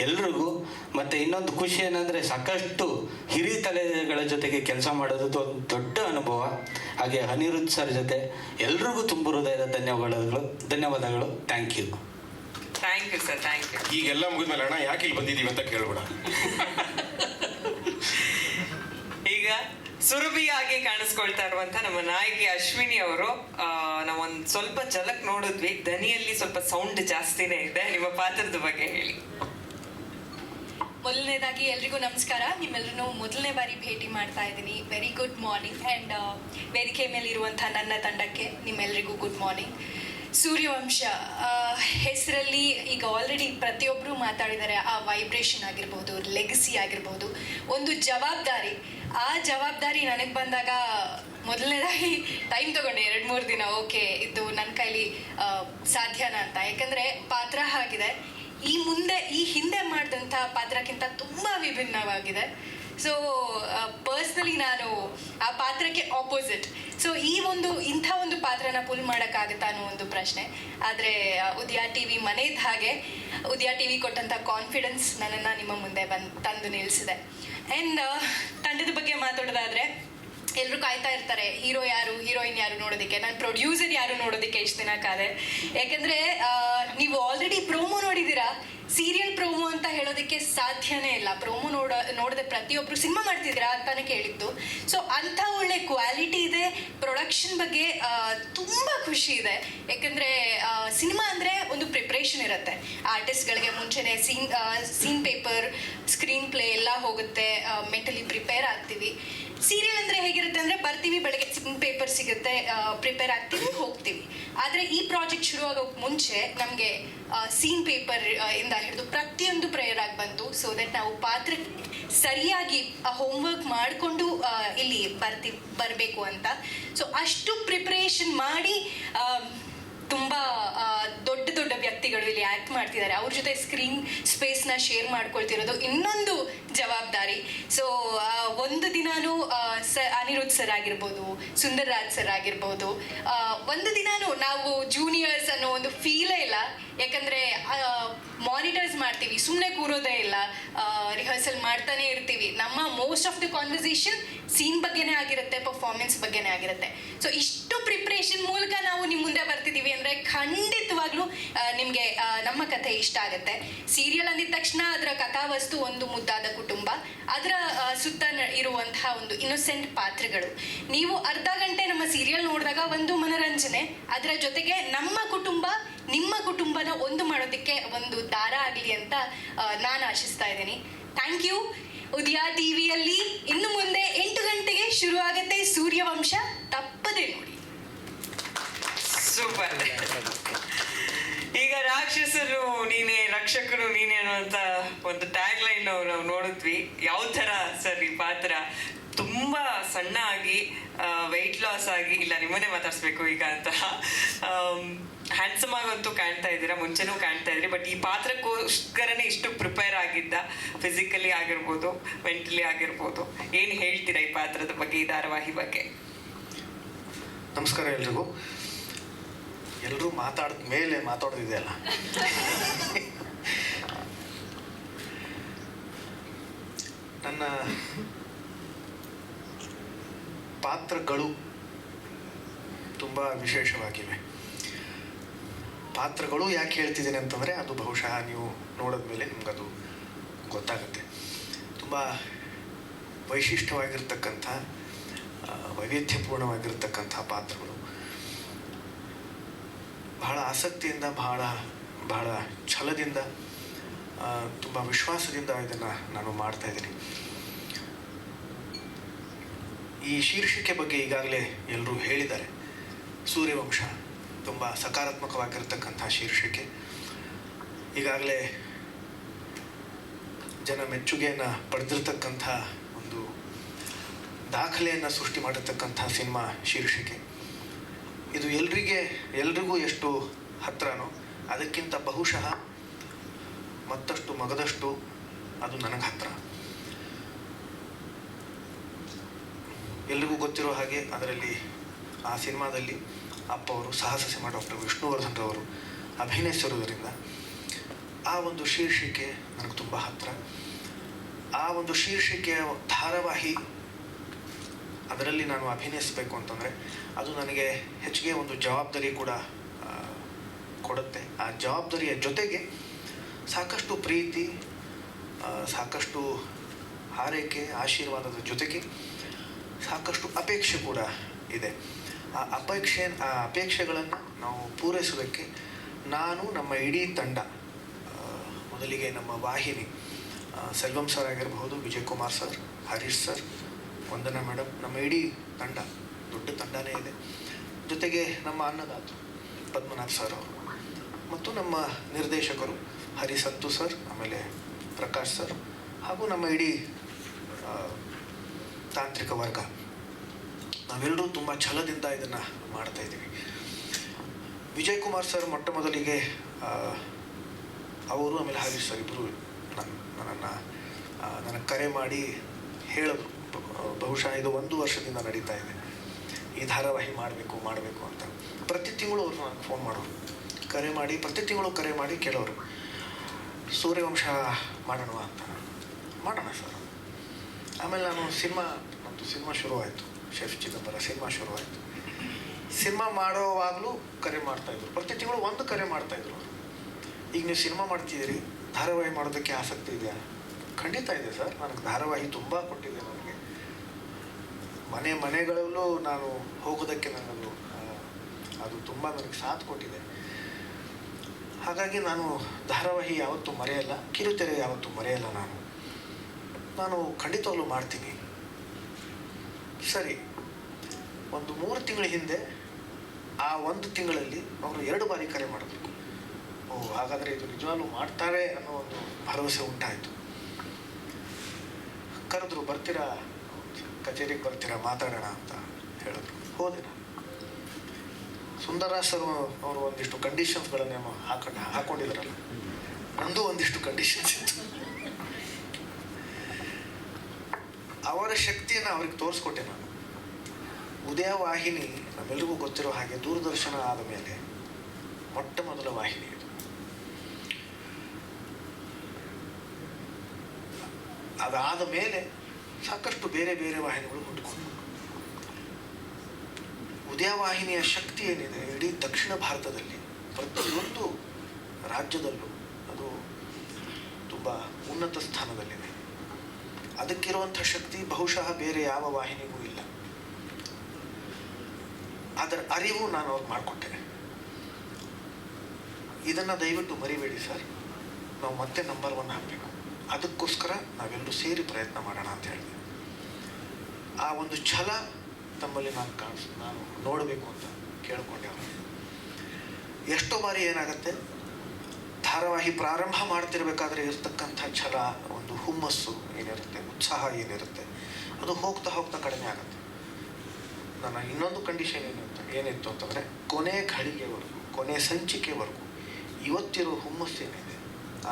ಎಲ್ರಿಗೂ. ಮತ್ತು ಇನ್ನೊಂದು ಖುಷಿ ಏನಂದರೆ ಸಾಕಷ್ಟು ಹಿರಿಯ ತಲೆಗಳ ಜೊತೆಗೆ ಕೆಲಸ ಮಾಡೋದು ದೊಡ್ಡ ಅನುಭವ. ಹಾಗೆ ಅನಿರುದ್ಧ್ ಸರ್ ಜೊತೆ ಎಲ್ರಿಗೂ ತುಂಬ ಹೃದಯದ ಧನ್ಯವಾದಗಳು. Thank you sir, thank you. ಈಗೆಲ್ಲ ಮುಗಿದ್ಮೇಲೆ ಅಣ್ಣ ಯಾಕೆ ಇಲ್ಲಿ ಬಂದಿದ್ದೀವಿ ಅಂತ ಕೇಳ್ಬೇಡ. ಈಗ ಸುರಭಿಯಾಗಿ ಕಾಣಿಸ್ಕೊಳ್ತಾ ಇರುವಂತ ನಮ್ಮ ನಾಯಕಿ ಅಶ್ವಿನಿ ಅವರು, ನಾವೊಂದು ಸ್ವಲ್ಪ ಝಲಕ್ ನೋಡಿದ್ವಿ, ದನಿಯಲ್ಲಿ ಸ್ವಲ್ಪ ಸೌಂಡ್ ಜಾಸ್ತಿನೇ ಇದೆ. ನಿಮ್ಮ ಪಾತ್ರದ ಬಗ್ಗೆ ಹೇಳಿ. ಮೊದಲನೇದಾಗಿ ಎಲ್ರಿಗೂ ನಮಸ್ಕಾರ. ನಿಮ್ಮೆಲ್ಲರೂ ಮೊದಲನೇ ಬಾರಿ ಭೇಟಿ ಮಾಡ್ತಾ ಇದ್ದೀನಿ. Very good morning. ಆ್ಯಂಡ್ ವೇದಿಕೆ ಮೇಲಿರುವಂಥ ನನ್ನ ತಂಡಕ್ಕೆ ನಿಮ್ಮೆಲ್ಲರಿಗೂ ಗುಡ್ ಮಾರ್ನಿಂಗ್. ಸೂರ್ಯವಂಶ ಹೆಸರಲ್ಲಿ ಈಗ ಆಲ್ರೆಡಿ ಪ್ರತಿಯೊಬ್ಬರು ಮಾತಾಡಿದ್ದಾರೆ. ಆ ವೈಬ್ರೇಷನ್ ಆಗಿರ್ಬೋದು, ಲೆಗಸಿ ಆಗಿರ್ಬೋದು, ಒಂದು ಜವಾಬ್ದಾರಿ. ಆ ಜವಾಬ್ದಾರಿ ನನಗೆ ಬಂದಾಗ ಮೊದಲನೇದಾಗಿ ಟೈಮ್ ತೊಗೊಂಡೆ, 2-3 ದಿನ. ಓಕೆ, ಇದು ನನ್ನ ಕೈಲಿ ಸಾಧ್ಯನಾ ಅಂತ. ಯಾಕಂದರೆ ಪಾತ್ರ ಆಗಿದೆ, ಈ ಹಿಂದೆ ಮಾಡಿದಂಥ ಪಾತ್ರಕ್ಕಿಂತ ತುಂಬ ವಿಭಿನ್ನವಾಗಿದೆ. ಸೊ ಪರ್ಸ್ನಲಿ ನಾನು ಆ ಪಾತ್ರಕ್ಕೆ ಆಪೋಸಿಟ್. ಸೊ ಇಂಥ ಒಂದು ಪಾತ್ರನ ಪುಲ್ ಮಾಡೋಕ್ಕಾಗುತ್ತಾ ಅನ್ನೋ ಒಂದು ಪ್ರಶ್ನೆ. ಆದರೆ ಉದಯ ಟಿ ವಿ ಮನೆಯದ ಹಾಗೆ ಉದಯ ಟಿ ವಿ ಕೊಟ್ಟಂಥ ಕಾನ್ಫಿಡೆನ್ಸ್ ನನ್ನನ್ನು ನಿಮ್ಮ ಮುಂದೆ ತಂದು ನಿಲ್ಲಿಸಿದೆ. ಆ್ಯಂಡ್ ತಂಡದ ಬಗ್ಗೆ ಮಾತಾಡೋದಾದರೆ, ಎಲ್ಲರೂ ಕಾಯ್ತಾ ಇರ್ತಾರೆ ಹೀರೋ ಯಾರು, ಹೀರೋಯಿನ್ ಯಾರು ನೋಡೋದಕ್ಕೆ. ನಾನು ಪ್ರೊಡ್ಯೂಸರ್ ಯಾರು ನೋಡೋದಕ್ಕೆ ಇಷ್ಟು ದಿನ ಕಾದೆ. ಯಾಕೆಂದರೆ ನೀವು ಆಲ್ರೆಡಿ ಪ್ರೋಮೋ ನೋಡಿದ್ದೀರಾ. ಸೀರಿಯಲ್ ಪ್ರೋಮೋ ಅಂತ ಹೇಳೋದಕ್ಕೆ ಸಾಧ್ಯನೇ ಇಲ್ಲ. ಪ್ರೋಮೋ ನೋಡದೆ ಪ್ರತಿಯೊಬ್ಬರು ಸಿನಿಮಾ ಮಾಡ್ತಿದ್ದೀರಾ ಅಂತಾನೆ ಕೇಳಿದ್ದು. ಸೊ ಅಂಥ ಒಳ್ಳೆ ಕ್ವಾಲಿಟಿ ಇದೆ. ಪ್ರೊಡಕ್ಷನ್ ಬಗ್ಗೆ ತುಂಬ ಖುಷಿ ಇದೆ. ಯಾಕಂದರೆ ಸಿನಿಮಾ ಅಂದರೆ ಒಂದು ಪ್ರಿಪ್ರೇಷನ್ ಇರುತ್ತೆ. ಆರ್ಟಿಸ್ಟ್ಗಳಿಗೆ ಮುಂಚೆನೇ ಸೀನ್ ಪೇಪರ್, ಸ್ಕ್ರೀನ್ ಪ್ಲೇ ಎಲ್ಲ ಹೋಗುತ್ತೆ, ಮೆಂಟಲಿ ಪ್ರಿಪೇರ್ ಆಗ್ತೀವಿ. ಸೀರಿಯಲ್ ಅಂದರೆ ಹೇಗಿರುತ್ತೆ ಅಂದರೆ ಬರ್ತೀವಿ, ಬೆಳಗ್ಗೆ ಸೀನ್ ಪೇಪರ್ ಸಿಗುತ್ತೆ, ಪ್ರಿಪೇರ್ ಆಗ್ತೀವಿ, ಹೋಗ್ತೀವಿ. ಆದರೆ ಈ ಪ್ರಾಜೆಕ್ಟ್ ಶುರು ಆಗೋಕ್ಕೆ ಮುಂಚೆ ನಮಗೆ ಸೀನ್ ಪೇಪರ್ ಇಂದ ಹಿಡಿದು ಪ್ರತಿಯೊಂದು ಪ್ರೇಯರ್ ಆಗಿ ಬಂತು. ಸೊ ದಟ್ ನಾವು ಪಾತ್ರಕ್ಕೆ ಸರಿಯಾಗಿ ಹೋಮ್ವರ್ಕ್ ಮಾಡಿಕೊಂಡು ಇಲ್ಲಿ ಬರಬೇಕು ಅಂತ. ಸೊ ಅಷ್ಟು ಪ್ರಿಪ್ರೇಷನ್ ಮಾಡಿ ತುಂಬ ದೊಡ್ಡ ವ್ಯಕ್ತಿಗಳು ಇಲ್ಲಿ ಆ್ಯಕ್ಟ್ ಮಾಡ್ತಿದ್ದಾರೆ. ಅವ್ರ ಜೊತೆ ಸ್ಕ್ರೀನ್ ಸ್ಪೇಸ್ನ ಶೇರ್ ಮಾಡ್ಕೊಳ್ತಿರೋದು ಇನ್ನೊಂದು ಜವಾಬ್ದಾರಿ. ಸೊ ಒಂದು ದಿನಾನು ಅನಿರುದ್ಧ್ ಸರ್ ಆಗಿರ್ಬೋದು, ಸುಂದರ್ ರಾಜ್ ಸರ್ ಆಗಿರ್ಬೋದು, ಒಂದು ದಿನಾನು ನಾವು ಜೂನಿಯರ್ಸ್ ಅನ್ನೋ ಒಂದು ಫೀಲೇ ಇಲ್ಲ. ಯಾಕಂದರೆ ಮಾನಿಟರ್ಸ್ ಮಾಡ್ತೀವಿ, ಸುಮ್ಮನೆ ಕೂರೋದೇ ಇಲ್ಲ, ರಿಹರ್ಸಲ್ ಮಾಡ್ತಾನೆ ಇರ್ತೀವಿ. ನಮ್ಮ most of the conversation scene ಬಗ್ಗೆನೇ ಆಗಿರುತ್ತೆ, ಪರ್ಫಾರ್ಮೆನ್ಸ್ ಬಗ್ಗೆನೇ ಆಗಿರುತ್ತೆ. ಸೊ ಇಷ್ಟು ಪ್ರಿಪ್ರೇಷನ್ ಮೂಲಕ ನಾವು ನಾವು ನಿಮ್ಮ ಮುಂದೆ ಬರ್ತಿದ್ದೀವಿ ಅಂದರೆ ಖಂಡಿತವಾಗ್ಲೂ ನಿಮಗೆ ನಮ್ಮ ಕಥೆ ಇಷ್ಟ ಆಗುತ್ತೆ. ಸೀರಿಯಲ್ ಅಂದಿದ ತಕ್ಷಣ ಅದರ ಕಥಾವಸ್ತು ಒಂದು ಮುದ್ದಾದ ಕುಟುಂಬ, ಅದರ ಸುತ್ತ ಇರುವಂತಹ ಒಂದು ಇನ್ನೊಸೆಂಟ್ ಪಾತ್ರಗಳು. ನೀವು ಅರ್ಧ ಗಂಟೆ ನಮ್ಮ ಸೀರಿಯಲ್ ನೋಡಿದಾಗ ಒಂದು ಮನೋರಂಜನೆ, ಅದರ ಜೊತೆಗೆ ನಮ್ಮ ಕುಟುಂಬ ನಿಮ್ಮ ಕುಟುಂಬನ ಒಂದು ಮಾಡೋದಕ್ಕೆ ಒಂದು ದಾರ ಆಗಲಿ ಅಂತ ನಾನು ಆಶಿಸ್ತಾ ಇದ್ದೀನಿ. Thank you. ಉದಯ ಟಿವಿಯಲ್ಲಿ ಇನ್ನು ಮುಂದೆ 8 ಗಂಟೆಗೆ ಶುರು ಆಗುತ್ತೆ ಸೂರ್ಯವಂಶ, ತಪ್ಪದೆ ನೋಡಿ. ಸೂಪರ್. ಈಗ ರಾಕ್ಷಸರು ನೀನೆ, ರಕ್ಷಕರು ನೀನೆ ಅನ್ನುವಂತ ಒಂದು ಟ್ಯಾಗ್ ಲೈನ್ ನಾವು ನೋಡಿದ್ವಿ. ಯಾವ ತರ ಸರ್ ಈ ಪಾತ್ರ? ತುಂಬಾ ಸಣ್ಣ ಆಗಿ ವೆಯ್ಟ್ ಲಾಸ್ ಆಗಿ, ಇಲ್ಲ ನಿಮ್ಮನ್ನೇ ಮಾತಾಡ್ಸ್ಬೇಕು ಈಗ ಅಂತ, ಹ್ಯಾಂಡ್ಸಮ್ ಆಗಂತೂ ಕಾಣ್ತಾ ಇದ್ದೀರಾ, ಮುಂಚೆನೂ ಕಾಣ್ತಾ ಇದ್ರಿ. ಬಟ್ ಈ ಪಾತ್ರಕ್ಕೋಸ್ಕರನೇ ಇಷ್ಟು ಪ್ರಿಪೇರ್ ಆಗಿದ್ದ, ಫಿಸಿಕಲಿ ಆಗಿರ್ಬೋದು, ಮೆಂಟಲಿ ಆಗಿರ್ಬೋದು. ಏನು ಹೇಳ್ತೀರಾ ಈ ಪಾತ್ರದ ಬಗ್ಗೆ, ಈ ಧಾರಾವಾಹಿ ಬಗ್ಗೆ? ನಮಸ್ಕಾರ ಎಲ್ರಿಗೂ. ಎಲ್ಲರೂ ಮಾತಾಡಿದ ಮೇಲೆ ಮಾತಾಡೋದಿದೆಯಲ್ಲ, ನನ್ನ ಪಾತ್ರಗಳು ತುಂಬ ವಿಶೇಷವಾಗಿವೆ. ಪಾತ್ರಗಳು ಯಾಕೆ ಹೇಳ್ತಿದ್ದೀನಿ ಅಂತಂದರೆ, ಅದು ಬಹುಶಃ ನೀವು ನೋಡಿದ್ಮೇಲೆ ನಿಮ್ಗದು ಗೊತ್ತಾಗುತ್ತೆ. ತುಂಬ ವೈಶಿಷ್ಟ್ಯವಾಗಿರ್ತಕ್ಕಂಥ, ವೈವಿಧ್ಯಪೂರ್ಣವಾಗಿರ್ತಕ್ಕಂಥ ಪಾತ್ರಗಳು. ಬಹಳ ಆಸಕ್ತಿಯಿಂದ, ಬಹಳ ಛಲದಿಂದ, ತುಂಬ ವಿಶ್ವಾಸದಿಂದ ಇದನ್ನು ನಾನು ಮಾಡ್ತಾಯಿದ್ದೀನಿ. ಈ ಶೀರ್ಷಿಕೆ ಬಗ್ಗೆ ಈಗಾಗಲೇ ಎಲ್ಲರೂ ಹೇಳಿದ್ದಾರೆ. ಸೂರ್ಯವಂಶ ತುಂಬ ಸಕಾರಾತ್ಮಕವಾಗಿರ್ತಕ್ಕಂಥ ಶೀರ್ಷಿಕೆ. ಈಗಾಗಲೇ ಜನ ಮೆಚ್ಚುಗೆಯನ್ನು ಪಡೆದಿರ್ತಕ್ಕಂಥ ಒಂದು ದಾಖಲೆಯನ್ನು ಸೃಷ್ಟಿ ಮಾಡಿರ್ತಕ್ಕಂಥ ಸಿನಿಮಾ ಶೀರ್ಷಿಕೆ. ಇದು ಎಲ್ರಿಗೂ ಎಷ್ಟು ಹತ್ತಿರನೋ ಅದಕ್ಕಿಂತ ಬಹುಶಃ ಮತ್ತಷ್ಟು ಮಗದಷ್ಟು ಅದು ನನಗೆ ಹತ್ತಿರ. ಎಲ್ರಿಗೂ ಗೊತ್ತಿರೋ ಹಾಗೆ ಅದರಲ್ಲಿ, ಆ ಸಿನಿಮಾದಲ್ಲಿ ಅಪ್ಪ ಅವರು, ಸಾಹಸ ಸಿಂಹ ಡಾಕ್ಟರ್ ವಿಷ್ಣುವರ್ಧನ್ ರವರು ಅಭಿನಯಿಸಿರೋದರಿಂದ ಆ ಒಂದು ಶೀರ್ಷಿಕೆ ನನಗೆ ತುಂಬ ಹತ್ತಿರ. ಆ ಒಂದು ಶೀರ್ಷಿಕೆಯ ಧಾರಾವಾಹಿ, ಅದರಲ್ಲಿ ನಾನು ಅಭಿನಯಿಸಬೇಕು ಅಂತಂದರೆ ಅದು ನನಗೆ ಹೆಚ್ಚಿಗೆ ಒಂದು ಜವಾಬ್ದಾರಿ ಕೂಡ ಕೊಡುತ್ತೆ. ಆ ಜವಾಬ್ದಾರಿಯ ಜೊತೆಗೆ ಸಾಕಷ್ಟು ಪ್ರೀತಿ, ಸಾಕಷ್ಟು ಹಾರೈಕೆ, ಆಶೀರ್ವಾದದ ಜೊತೆಗೆ ಸಾಕಷ್ಟು ಅಪೇಕ್ಷೆ ಕೂಡ ಇದೆ. ಆ ಅಪೇಕ್ಷೆಗಳನ್ನು ನಾವು ಪೂರೈಸೋದಕ್ಕೆ ನಾನು, ನಮ್ಮ ಇಡೀ ತಂಡ, ಮೊದಲಿಗೆ ನಮ್ಮ ವಾಹಿನಿ, ಸೆಲ್ವಂ ಸರ್ ಆಗಿರಬಹುದು, ವಿಜಯ್ ಕುಮಾರ್ ಸರ್, ಹರೀಶ್ ಸರ್, ವಂದನಾ ಮೇಡಮ್, ನಮ್ಮ ಇಡೀ ತಂಡ, ದೊಡ್ಡ ತಂಡನೇ ಇದೆ. ಜೊತೆಗೆ ನಮ್ಮ ಅನ್ನದಾತ ಪದ್ಮನಾಭ್ ಸರ್ ಅವರು, ಮತ್ತು ನಮ್ಮ ನಿರ್ದೇಶಕರು ಹರಿಸಂತು ಸರ್, ಆಮೇಲೆ ಪ್ರಕಾಶ್ ಸರ್, ಹಾಗೂ ನಮ್ಮ ಇಡೀ ತಾಂತ್ರಿಕ ವರ್ಗ, ನಾವೆಲ್ಲರೂ ತುಂಬ ಛಲದಿಂದ ಇದನ್ನು ಮಾಡ್ತಾಯಿದ್ದೀವಿ. ವಿಜಯ್ ಕುಮಾರ್ ಸರ್ ಮೊಟ್ಟ ಮೊದಲಿಗೆ ಅವರು, ಆಮೇಲೆ ಹರೀಶ್ ಸರ್ ಇಬ್ಬರು ನನಗೆ ಕರೆ ಮಾಡಿ ಹೇಳಿದ್ರು, ಬಹುಶಃ ಇದು 1 ವರ್ಷದಿಂದ ನಡೀತಾ ಇದೆ, ಈ ಧಾರಾವಾಹಿ ಮಾಡಬೇಕು ಅಂತ. ಪ್ರತಿ ತಿಂಗಳು ಅವರು ನನಗೆ ಫೋನ್ ಮಾಡೋರು, ಪ್ರತಿ ತಿಂಗಳು ಕರೆ ಮಾಡಿ ಕೇಳೋರು, ಸೂರ್ಯವಂಶ ಮಾಡೋಣ ಅಂತ. ಮಾಡೋಣ ಸರ್. ಆಮೇಲೆ ನಮ್ಮದು ಸಿನಿಮಾ ಶುರುವಾಯಿತು, ಶೆಫ್ ಚಿದಂಬರ ಸಿನಿಮಾ ಶುರುವಾಯಿತು. ಸಿನಿಮಾ ಮಾಡೋವಾಗಲೂ ಕರೆ ಮಾಡ್ತಾಯಿದ್ರು, ಪ್ರತಿ ತಿಂಗಳು 1 ಕರೆ ಮಾಡ್ತಾಯಿದ್ರು. ಈಗ ನೀವು ಸಿನಿಮಾ ಮಾಡ್ತಿದ್ದೀರಿ, ಧಾರಾವಾಹಿ ಮಾಡೋದಕ್ಕೆ ಆಸಕ್ತಿ ಇದೆಯಾ? ಖಂಡಿತ ಇದೆ ಸರ್, ನನಗೆ ಧಾರಾವಾಹಿ ತುಂಬ ಕೊಟ್ಟಿದೆ. ನನಗೆ ಮನೆಗಳಲ್ಲೂ ನಾನು ಹೋಗೋದಕ್ಕೆ ಅದು ತುಂಬ ನನಗೆ ಸಾಥ್ ಕೊಟ್ಟಿದೆ. ಹಾಗಾಗಿ ನಾನು ಧಾರಾವಾಹಿ ಯಾವತ್ತೂ ಮರೆಯಲ್ಲ, ಕಿರುತೆರೆ ಯಾವತ್ತೂ ಮರೆಯಲ್ಲ. ನಾನು ಖಂಡಿತವಾಗ್ಲೂ ಮಾಡ್ತೀನಿ. ಸರಿ, ಒಂದು 3 ತಿಂಗಳ ಹಿಂದೆ ಆ 1 ತಿಂಗಳಲ್ಲಿ ಅವರು 2 ಬಾರಿ ಕರೆ ಮಾಡಿದ್ರು. ಹಾಗಾದರೆ ಇದು ನಿಜವಾಗ್ಲೂ ಮಾಡ್ತಾರೆ ಅನ್ನೋ ಒಂದು ಭರವಸೆ ಉಂಟಾಯಿತು. ಕರೆದ್ರು, ಬರ್ತೀರಾ ಕಚೇರಿಗೆ, ಬರ್ತೀರಾ ಮಾತಾಡೋಣ ಅಂತ ಹೇಳಿದ್ರು. ಹೋದೆ ನಾನು. ಸುಂದರರಾಜ್ ಸರ್ ಅವರು ಒಂದಿಷ್ಟು ಕಂಡೀಷನ್ಸ್ಗಳನ್ನು ಹಾಕೊಂಡಿದ್ರಲ್ಲ, ನಂದು ಒಂದಿಷ್ಟು ಕಂಡೀಷನ್ಸ್ ಇತ್ತು. ಅವರ ಶಕ್ತಿಯನ್ನು ಅವ್ರಿಗೆ ತೋರಿಸ್ಕೊಟ್ಟೆ ನಾನು. ಉದಯ ವಾಹಿನಿ ನಮ್ಮೆಲ್ಲರಿಗೂ ಗೊತ್ತಿರೋ ಹಾಗೆ ದೂರದರ್ಶನ ಆದ ಮೇಲೆ ಮೊಟ್ಟ ಮೊದಲ ವಾಹಿನಿ ಇದು. ಅದಾದ ಮೇಲೆ ಸಾಕಷ್ಟು ಬೇರೆ ಬೇರೆ ವಾಹಿನಿಗಳು ಹುಟ್ಟುಕೊಂಡು, ಉದಯವಾಹಿನಿಯ ಶಕ್ತಿ ಏನಿದೆ ಇಡೀ ದಕ್ಷಿಣ ಭಾರತದಲ್ಲಿ ಪ್ರತಿಯೊಂದು ರಾಜ್ಯದಲ್ಲೂ ಅದು ತುಂಬ ಉನ್ನತ ಸ್ಥಾನದಲ್ಲಿದೆ. ಅದಕ್ಕಿರುವಂಥ ಶಕ್ತಿ ಬಹುಶಃ ಬೇರೆ ಯಾವ ವಾಹಿನಿಗೂ ಇಲ್ಲ. ಅದರ ಅರಿವು ನಾನು ಅವ್ರಿಗೆ ಮಾಡಿಕೊಟ್ಟೆ. ಇದನ್ನು ದಯವಿಟ್ಟು ಮರಿಬೇಡಿ ಸರ್, ನಾವು ಮತ್ತೆ ನಂಬರ್ 1 ಹಾಕಬೇಕು, ಅದಕ್ಕೋಸ್ಕರ ನಾವೆಲ್ಲರೂ ಸೇರಿ ಪ್ರಯತ್ನ ಮಾಡೋಣ ಅಂತ ಹೇಳಿದೆ. ಆ ಒಂದು ಛಲ ತಮ್ಮಲ್ಲಿ ನಾನು ನೋಡಬೇಕು ಅಂತ ಕೇಳ್ಕೊಂಡೆ ಅವರು. ಎಷ್ಟೋ ಬಾರಿ ಏನಾಗುತ್ತೆ, ಧಾರಾವಾಹಿ ಪ್ರಾರಂಭ ಮಾಡ್ತಿರ್ಬೇಕಾದ್ರೆ ಇರ್ತಕ್ಕಂಥ ಛಲ, ಒಂದು ಹುಮ್ಮಸ್ಸು ಏನಿರುತ್ತೆ, ಉತ್ಸಾಹ ಏನಿರುತ್ತೆ, ಅದು ಹೋಗ್ತಾ ಹೋಗ್ತಾ ಕಡಿಮೆ ಆಗುತ್ತೆ. ನನ್ನ ಇನ್ನೊಂದು ಕಂಡೀಷನ್ ಏನಿತ್ತು ಅಂತಂದರೆ, ಕೊನೆ ಘಳಿಗೆವರೆಗೂ, ಕೊನೆ ಸಂಚಿಕೆವರೆಗೂ ಇವತ್ತಿರೋ ಹುಮ್ಮಸ್ಸೇನಿದೆ,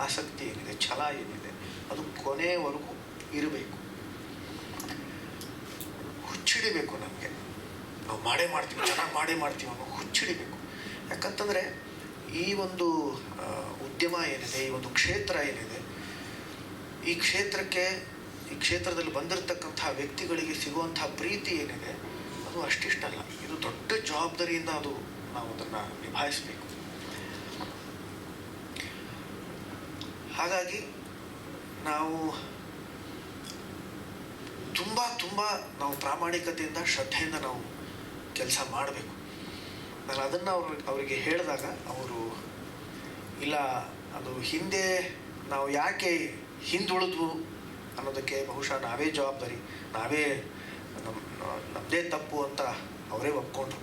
ಆಸಕ್ತಿ ಏನಿದೆ, ಛಲ ಏನಿದೆ, ಅದು ಕೊನೆಯವರೆಗೂ ಇರಬೇಕು. ಹುಚ್ಚಿಡಿಬೇಕು ನಮಗೆ, ನಾವು ಮಾಡ್ತೀವಿ, ಚೆನ್ನಾಗಿ ಮಾಡ್ತೀವಿ ಅನ್ನೋ ಹುಚ್ಚಿಡಿಬೇಕು. ಯಾಕಂತಂದರೆ ಈ ಒಂದು ಉದ್ಯಮ ಏನಿದೆ, ಈ ಒಂದು ಕ್ಷೇತ್ರ ಏನಿದೆ, ಈ ಕ್ಷೇತ್ರದಲ್ಲಿ ಬಂದಿರತಕ್ಕಂಥ ವ್ಯಕ್ತಿಗಳಿಗೆ ಸಿಗುವಂಥ ಪ್ರೀತಿ ಏನಿದೆ, ಅದು ಅಷ್ಟಿಷ್ಟಲ್ಲ. ಇದು ದೊಡ್ಡ ಜವಾಬ್ದಾರಿಯಿಂದ ನಾವು ಅದನ್ನು ನಿಭಾಯಿಸಬೇಕು. ಹಾಗಾಗಿ ನಾವು ತುಂಬ ನಾವು ಪ್ರಾಮಾಣಿಕತೆಯಿಂದ, ಶ್ರದ್ಧೆಯಿಂದ ನಾವು ಕೆಲಸ ಮಾಡಬೇಕು. ನಾನು ಅದನ್ನು ಅವರಿಗೆ ಹೇಳಿದಾಗ ಅವರು, ಇಲ್ಲ ಅದು ಹಿಂದೆ ನಾವು ಯಾಕೆ ಹಿಂದುಳಿದ್ವು ಅನ್ನೋದಕ್ಕೆ ಬಹುಶಃ ನಾವೇ ಜವಾಬ್ದಾರಿ, ನಮ್ಮದೇ ತಪ್ಪು ಅಂತ ಅವರೇ ಒಪ್ಕೊಂಡ್ರು.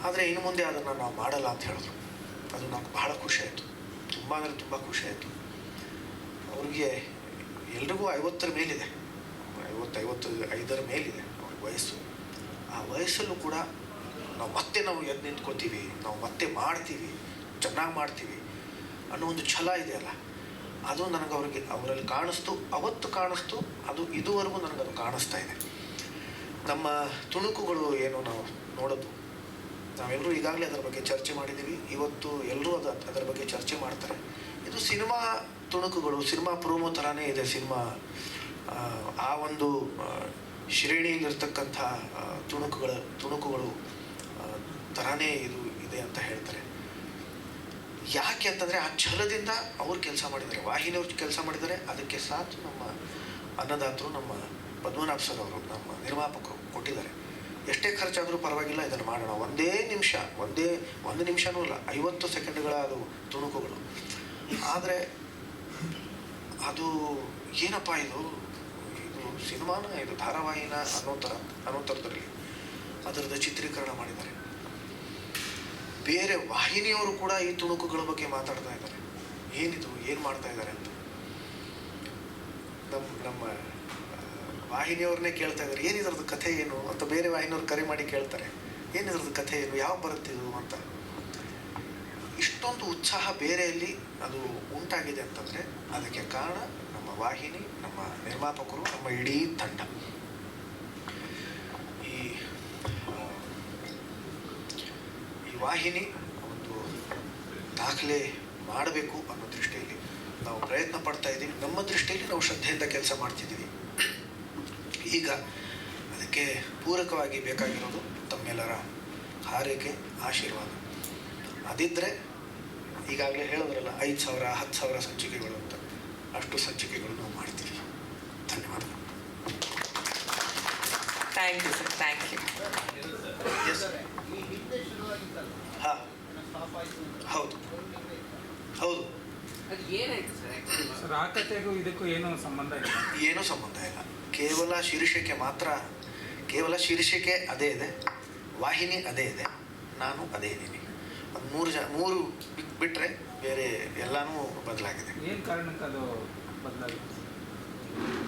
ಆದರೆ ಇನ್ನು ಮುಂದೆ ಅದನ್ನು ನಾವು ಮಾಡಲ್ಲ ಅಂತ ಹೇಳಿದ್ರು. ಅದು ನನಗೆ ಬಹಳ ಖುಷಿ ಆಯಿತು, ತುಂಬ ಅಂದರೆ ತುಂಬ ಖುಷಿ ಆಯಿತು. ಅವ್ರಿಗೆ ಎಲ್ರಿಗೂ 50ರ ಮೇಲಿದೆ, 55ರ ಮೇಲಿದೆ ಅವ್ರಿಗೆ ವಯಸ್ಸು. ಆ ವಯಸ್ಸಲ್ಲೂ ಕೂಡ ನಾವು ಎದ್ದು ನಿಂತ್ಕೋತೀವಿ, ನಾವು ಮತ್ತೆ ಮಾಡ್ತೀವಿ, ಚೆನ್ನಾಗಿ ಮಾಡ್ತೀವಿ ಅನ್ನೋ ಒಂದು ಛಲ ಇದೆಯಲ್ಲ, ಅದು ನನಗೆ ಅವರಲ್ಲಿ ಅವತ್ತು ಕಾಣಿಸ್ತು. ಅದು ಇದುವರೆಗೂ ನನಗದು ಕಾಣಿಸ್ತಾ ಇದೆ. ನಮ್ಮ ತುಣುಕುಗಳು ಏನು ನಾವು ನೋಡೋದು, ನಾವೆಲ್ಲರೂ ಈಗಾಗಲೇ ಅದರ ಬಗ್ಗೆ ಚರ್ಚೆ ಮಾಡಿದ್ದೀವಿ. ಇವತ್ತು ಎಲ್ಲರೂ ಅದರ ಬಗ್ಗೆ ಚರ್ಚೆ ಮಾಡ್ತಾರೆ. ಇದು ಸಿನಿಮಾ ತುಣುಕುಗಳು, ಸಿನಿಮಾ ಪ್ರೋಮೋ ಥರನೇ ಇದೆ. ಸಿನಿಮಾ ಆ ಒಂದು ಶ್ರೇಣಿಯಲ್ಲಿರ್ತಕ್ಕಂಥ ತುಣುಕುಗಳು ಥರನೇ ಇದು ಇದೆ ಅಂತ ಹೇಳ್ತಾರೆ. ಯಾಕೆ ಅಂತಂದರೆ ಆ ಛಲದಿಂದ ಅವ್ರು ಕೆಲಸ ಮಾಡಿದ್ದಾರೆ, ವಾಹಿನಿಯವ್ರು ಕೆಲಸ ಮಾಡಿದ್ದಾರೆ. ಅದಕ್ಕೆ ಸಾಥ್ ನಮ್ಮ ಅನ್ನದಾತರು, ನಮ್ಮ ಪದ್ಮನಾಭ ಸರ್ ಅವರು, ನಮ್ಮ ನಿರ್ಮಾಪಕರು ಕೊಟ್ಟಿದ್ದಾರೆ. ಎಷ್ಟೇ ಖರ್ಚಾದರೂ ಪರವಾಗಿಲ್ಲ, ಇದನ್ನು ಮಾಡೋಣ. ಒಂದು ನಿಮಿಷನೂ ಇಲ್ಲ, 50 ಸೆಕೆಂಡ್ಗಳ ಅದು ತುಣುಕುಗಳು. ಆದರೆ ಅದು ಏನಪ್ಪ ಇದು ಸಿನಿಮಾನ, ಇದು ಧಾರಾವಾಹಿನ ಅನ್ನೋ ಥರದಲ್ಲಿ ಅದರದ್ದು ಚಿತ್ರೀಕರಣ ಮಾಡಿದ್ದಾರೆ. ಬೇರೆ ವಾಹಿನಿಯವರು ಕೂಡ ಈ ತುಣುಕುಗಳ ಬಗ್ಗೆ ಮಾತಾಡ್ತಾ ಇದ್ದಾರೆ. ಏನು ಮಾಡ್ತಾ ಇದ್ದಾರೆ ಅಂತ ನಮ್ಮ ವಾಹಿನಿಯವ್ರನ್ನೇ ಕೇಳ್ತಾ ಇದ್ದಾರೆ, ಏನಿದ್ರದ್ದು ಕಥೆ ಏನು ಅಂತ. ಬೇರೆ ವಾಹಿನಿಯವ್ರು ಕರೆ ಮಾಡಿ ಕೇಳ್ತಾರೆ, ಏನಿದ್ರದ್ದು ಕಥೆ ಏನು, ಯಾವ ಬರುತ್ತಿದ್ದು ಅಂತ. ಇಷ್ಟೊಂದು ಉತ್ಸಾಹ ಬೇರೆಯಲ್ಲಿ ಅದು ಉಂಟಾಗಿದೆ ಅಂತಂದರೆ ಅದಕ್ಕೆ ಕಾರಣ ನಮ್ಮ ವಾಹಿನಿ, ನಮ್ಮ ನಿರ್ಮಾಪಕರು, ನಮ್ಮ ಇಡೀ ತಂಡ. ಈ ವಾಹಿನಿ ಒಂದು ದಾಖಲೆ ಮಾಡಬೇಕು ಅನ್ನೋ ದೃಷ್ಟಿಯಲ್ಲಿ ನಾವು ಪ್ರಯತ್ನ ಪಡ್ತಾ ಇದ್ದೀವಿ. ನಮ್ಮ ದೃಷ್ಟಿಯಲ್ಲಿ ನಾವು ಶ್ರದ್ಧೆಯಿಂದ ಕೆಲಸ ಮಾಡ್ತಿದ್ದೀವಿ. ಈಗ ಅದಕ್ಕೆ ಪೂರಕವಾಗಿ ಬೇಕಾಗಿರೋದು ತಮ್ಮೆಲ್ಲರ ಹಾರೈಕೆ, ಆಶೀರ್ವಾದ. ಅದಿದ್ದರೆ ಈಗಾಗಲೇ ಹೇಳಿದ್ರಲ್ಲ 5,000 10,000 ಸಂಚಿಕೆಗಳು ಅಂತ, ಅಷ್ಟು ಸಂಚಿಕೆಗಳು ನಾವು ಮಾಡ್ತೀವಿ. ಧನ್ಯವಾದಗಳು. Thank you sir, thank you. ಹಾಂ, ಹೌದು. ಅದು ಏನಾಯ್ತು ಸರ್? ಆ ಕಥೆಗೂ ಇದಕ್ಕೂ ಏನೂ ಸಂಬಂಧ ಇಲ್ಲ? ಏನೂ ಸಂಬಂಧ ಇಲ್ಲ. ಕೇವಲ ಶೀರ್ಷಿಕೆ ಅದೇ ಇದೆ, ವಾಹಿನಿ ಅದೇ ಇದೆ, ನಾನು ಅದೇ ಇದ್ದೀನಿ. ಒಂದು 3 ಬಿಟ್ಟರೆ ಬೇರೆ ಎಲ್ಲನೂ ಬದಲಾಗಿದೆ. ಏನು ಕಾರಣಕ್ಕೆ ಅದು ಬದಲಾಗಿದೆ?